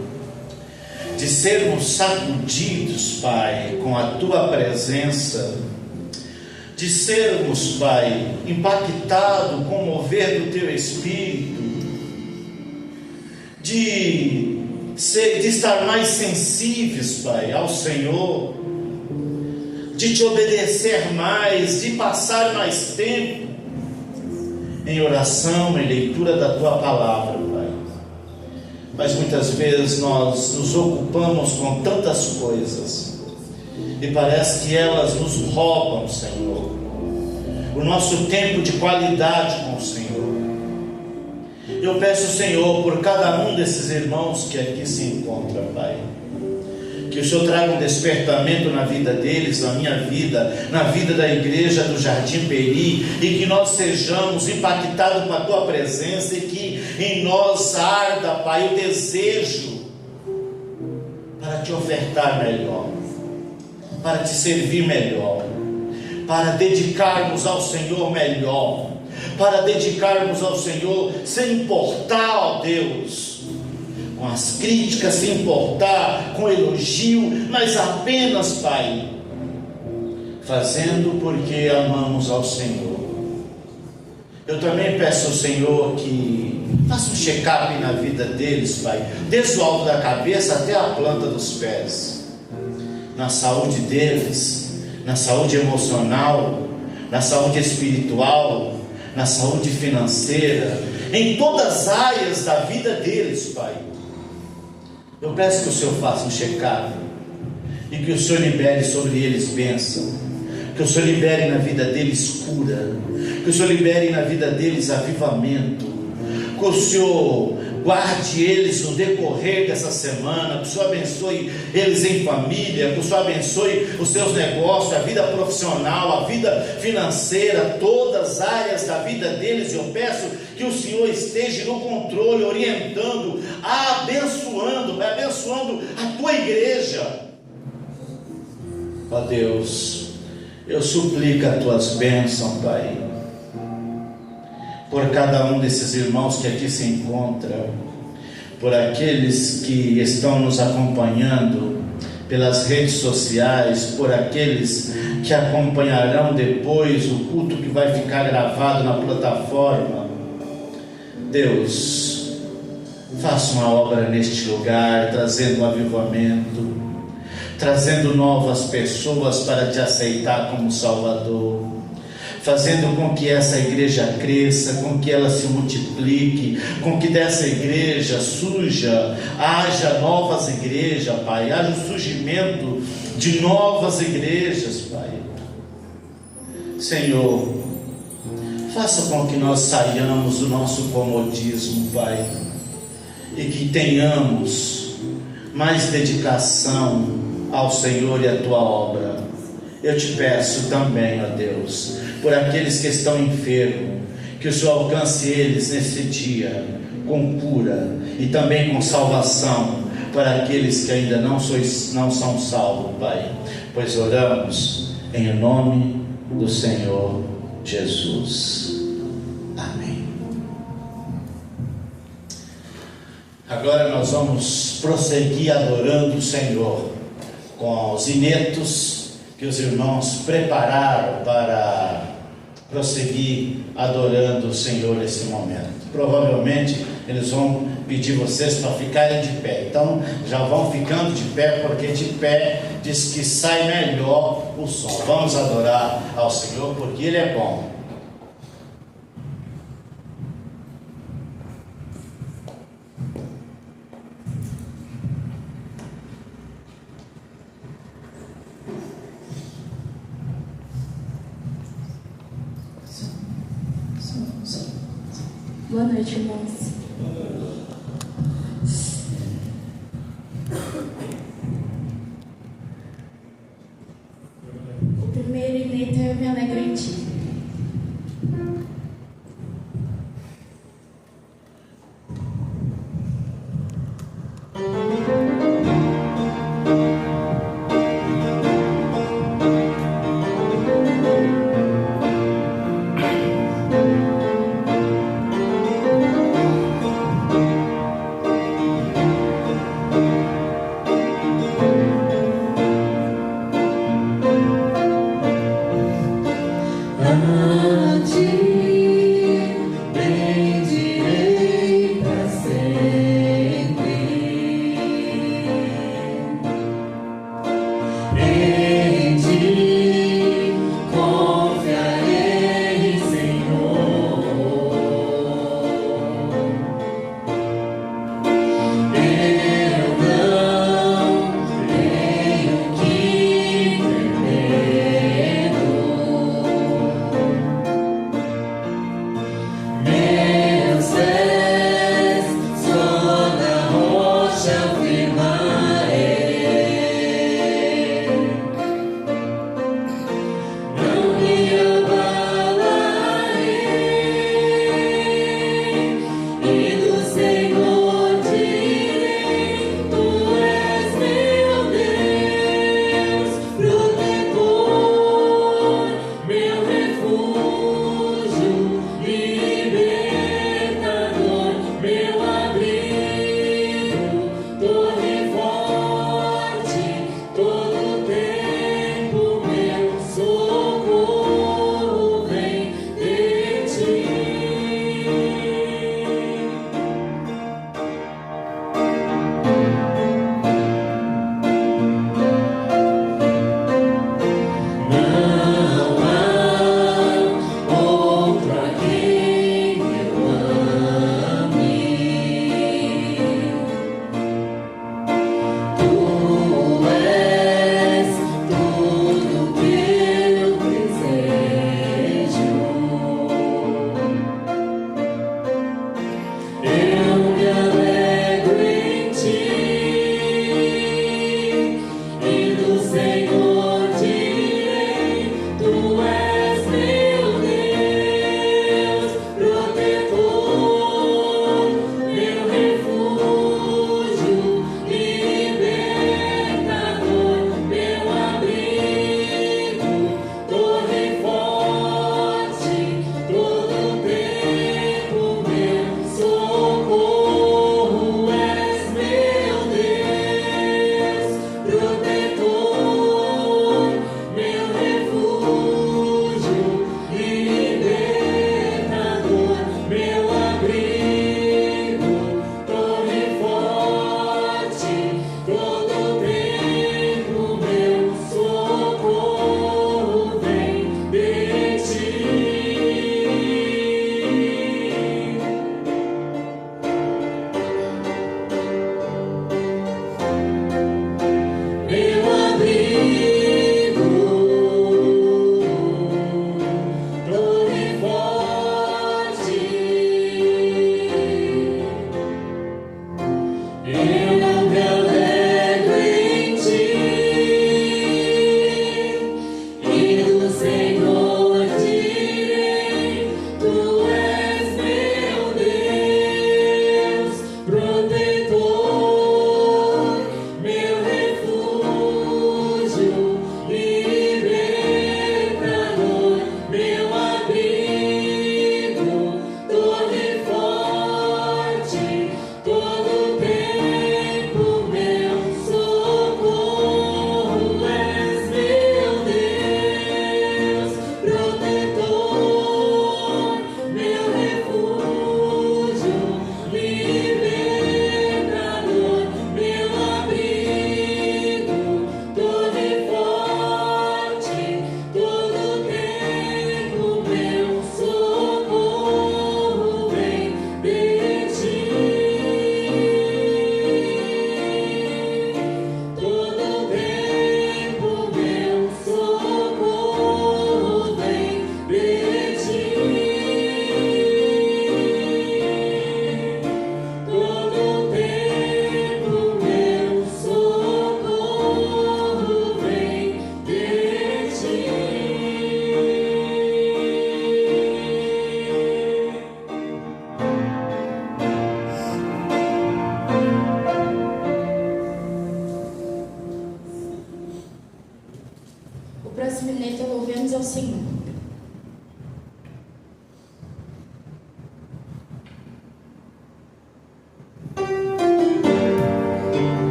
de sermos sacudidos, Pai, com a Tua presença, de sermos, Pai, impactados com o mover do Teu Espírito, de estar mais sensíveis, Pai, ao Senhor, de Te obedecer mais, de passar mais tempo em oração, em leitura da Tua Palavra, Pai. Mas muitas vezes nós nos ocupamos com tantas coisas e parece que elas nos roubam, Senhor, o nosso tempo de qualidade com o Senhor. Eu peço, Senhor, por cada um desses irmãos que aqui se encontram, Pai, que o Senhor traga um despertamento na vida deles, na minha vida, na vida da igreja do Jardim Peri, e que nós sejamos impactados com a Tua presença, e que em nós arda, Pai, o desejo para Te ofertar melhor, para Te servir melhor, para dedicarmos ao Senhor melhor, para dedicarmos ao Senhor sem importar, ó Deus, com as críticas, sem importar com elogio, mas apenas, Pai, fazendo porque amamos ao Senhor. Eu também peço ao Senhor que faça um check-up na vida deles, Pai, desde o alto da cabeça até a planta dos pés, na saúde deles, na saúde emocional, na saúde espiritual, na saúde financeira, em todas as áreas da vida deles, Pai. Eu peço que o Senhor faça um check-up e que o Senhor libere sobre eles bênção, que o Senhor libere na vida deles cura, que o Senhor libere na vida deles avivamento, que o Senhor guarde eles no decorrer dessa semana, que o Senhor abençoe eles em família, que o Senhor abençoe os seus negócios, a vida profissional, a vida financeira, todas as áreas da vida deles. Eu peço que o Senhor esteja no controle, orientando, abençoando a Tua igreja. Ó Deus, eu suplico as Tuas bênçãos, Pai, por cada um desses irmãos que aqui se encontram, por aqueles que estão nos acompanhando pelas redes sociais, por aqueles que acompanharão depois o culto que vai ficar gravado na plataforma. Deus, faça uma obra neste lugar, trazendo um avivamento, trazendo novas pessoas para Te aceitar como Salvador, fazendo com que essa igreja cresça, com que ela se multiplique, com que dessa igreja haja novas igrejas, Pai, haja o surgimento de novas igrejas, Pai. Senhor, faça com que nós saiamos do nosso comodismo, Pai, e que tenhamos mais dedicação ao Senhor e à Tua obra. Eu te peço também, ó Deus, por aqueles que estão enfermos, que o Senhor alcance eles nesse dia com cura e também com salvação para aqueles que ainda não são salvos, Pai, pois oramos em nome do Senhor Jesus. Amém. Agora nós vamos prosseguir adorando o Senhor com os hinetos que os irmãos prepararam para prosseguir adorando o Senhor nesse momento. Provavelmente eles vão pedir vocês para ficarem de pé, então já vão ficando de pé, porque de pé diz que sai melhor o som. Vamos adorar ao Senhor, porque Ele é bom. Boa noite, irmãos. O primeiro inédito eu me alegro em ti.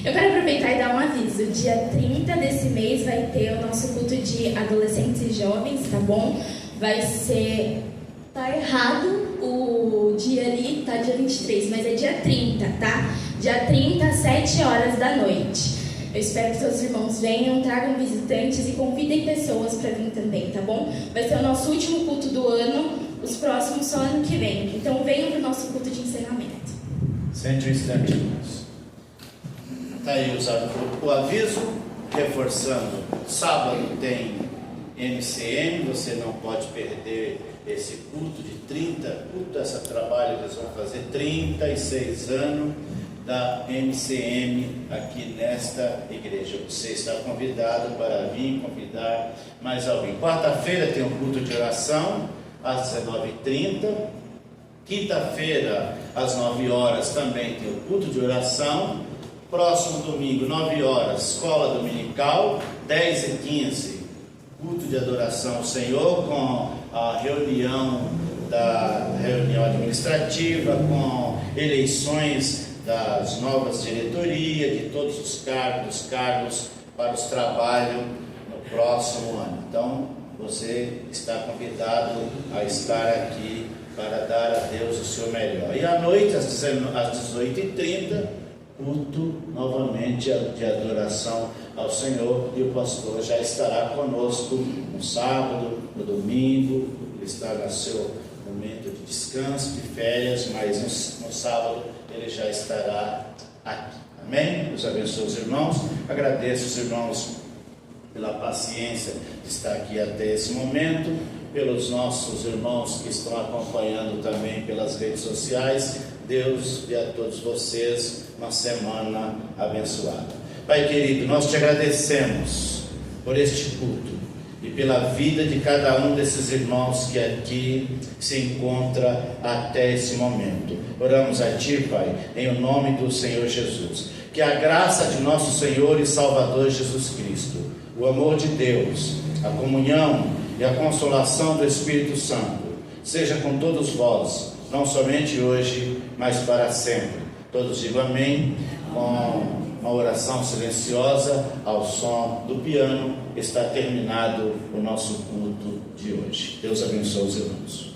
Eu quero aproveitar e dar um aviso. Dia 30 desse mês vai ter o nosso culto de adolescentes e jovens, tá bom? Vai ser... Tá errado o dia ali, tá dia 23, mas é dia 30, tá? Dia 30 às 7 horas da noite. Eu espero que seus irmãos venham, tragam visitantes e convidem pessoas para vir também, tá bom? Vai ser o nosso último culto do ano, os próximos só ano que vem. Então venham para o nosso culto de encerramento. Sente um instante, irmãos. Está aí o aviso, reforçando. Sábado tem MCM, você não pode perder esse culto de 30, culto dessa trabalho que eles vão fazer, 36 anos da MCM aqui nesta igreja. Você está convidado para vir convidar mais alguém. Quarta-feira tem um culto de oração às 19h30. Quinta-feira às 9 horas também tem o culto de oração. Próximo domingo, 9 horas, escola dominical. 10h15, culto de adoração ao Senhor, com a reunião administrativa, com eleições das novas diretorias, de todos os cargos para os trabalhos no próximo ano. Então, você está convidado a estar aqui para dar a Deus o seu melhor. E à noite, às 18h30, culto novamente de adoração ao Senhor, e o pastor já estará conosco no sábado, no domingo. Ele está no seu momento de descanso, de férias, mas no sábado ele já estará aqui. Amém? Deus abençoe os irmãos. Agradeço os irmãos pela paciência de estar aqui até esse momento, pelos nossos irmãos que estão acompanhando também pelas redes sociais. Deus dê a todos vocês uma semana abençoada. Pai querido, nós te agradecemos por este culto e pela vida de cada um desses irmãos que aqui se encontra até esse momento. Oramos a Ti, Pai, em o nome do Senhor Jesus. Que a graça de nosso Senhor e Salvador Jesus Cristo, o amor de Deus, a comunhão e a consolação do Espírito Santo seja com todos vós, não somente hoje, mas para sempre. Todos digam amém, com uma oração silenciosa ao som do piano. Está terminado o nosso culto de hoje. Deus abençoe os irmãos.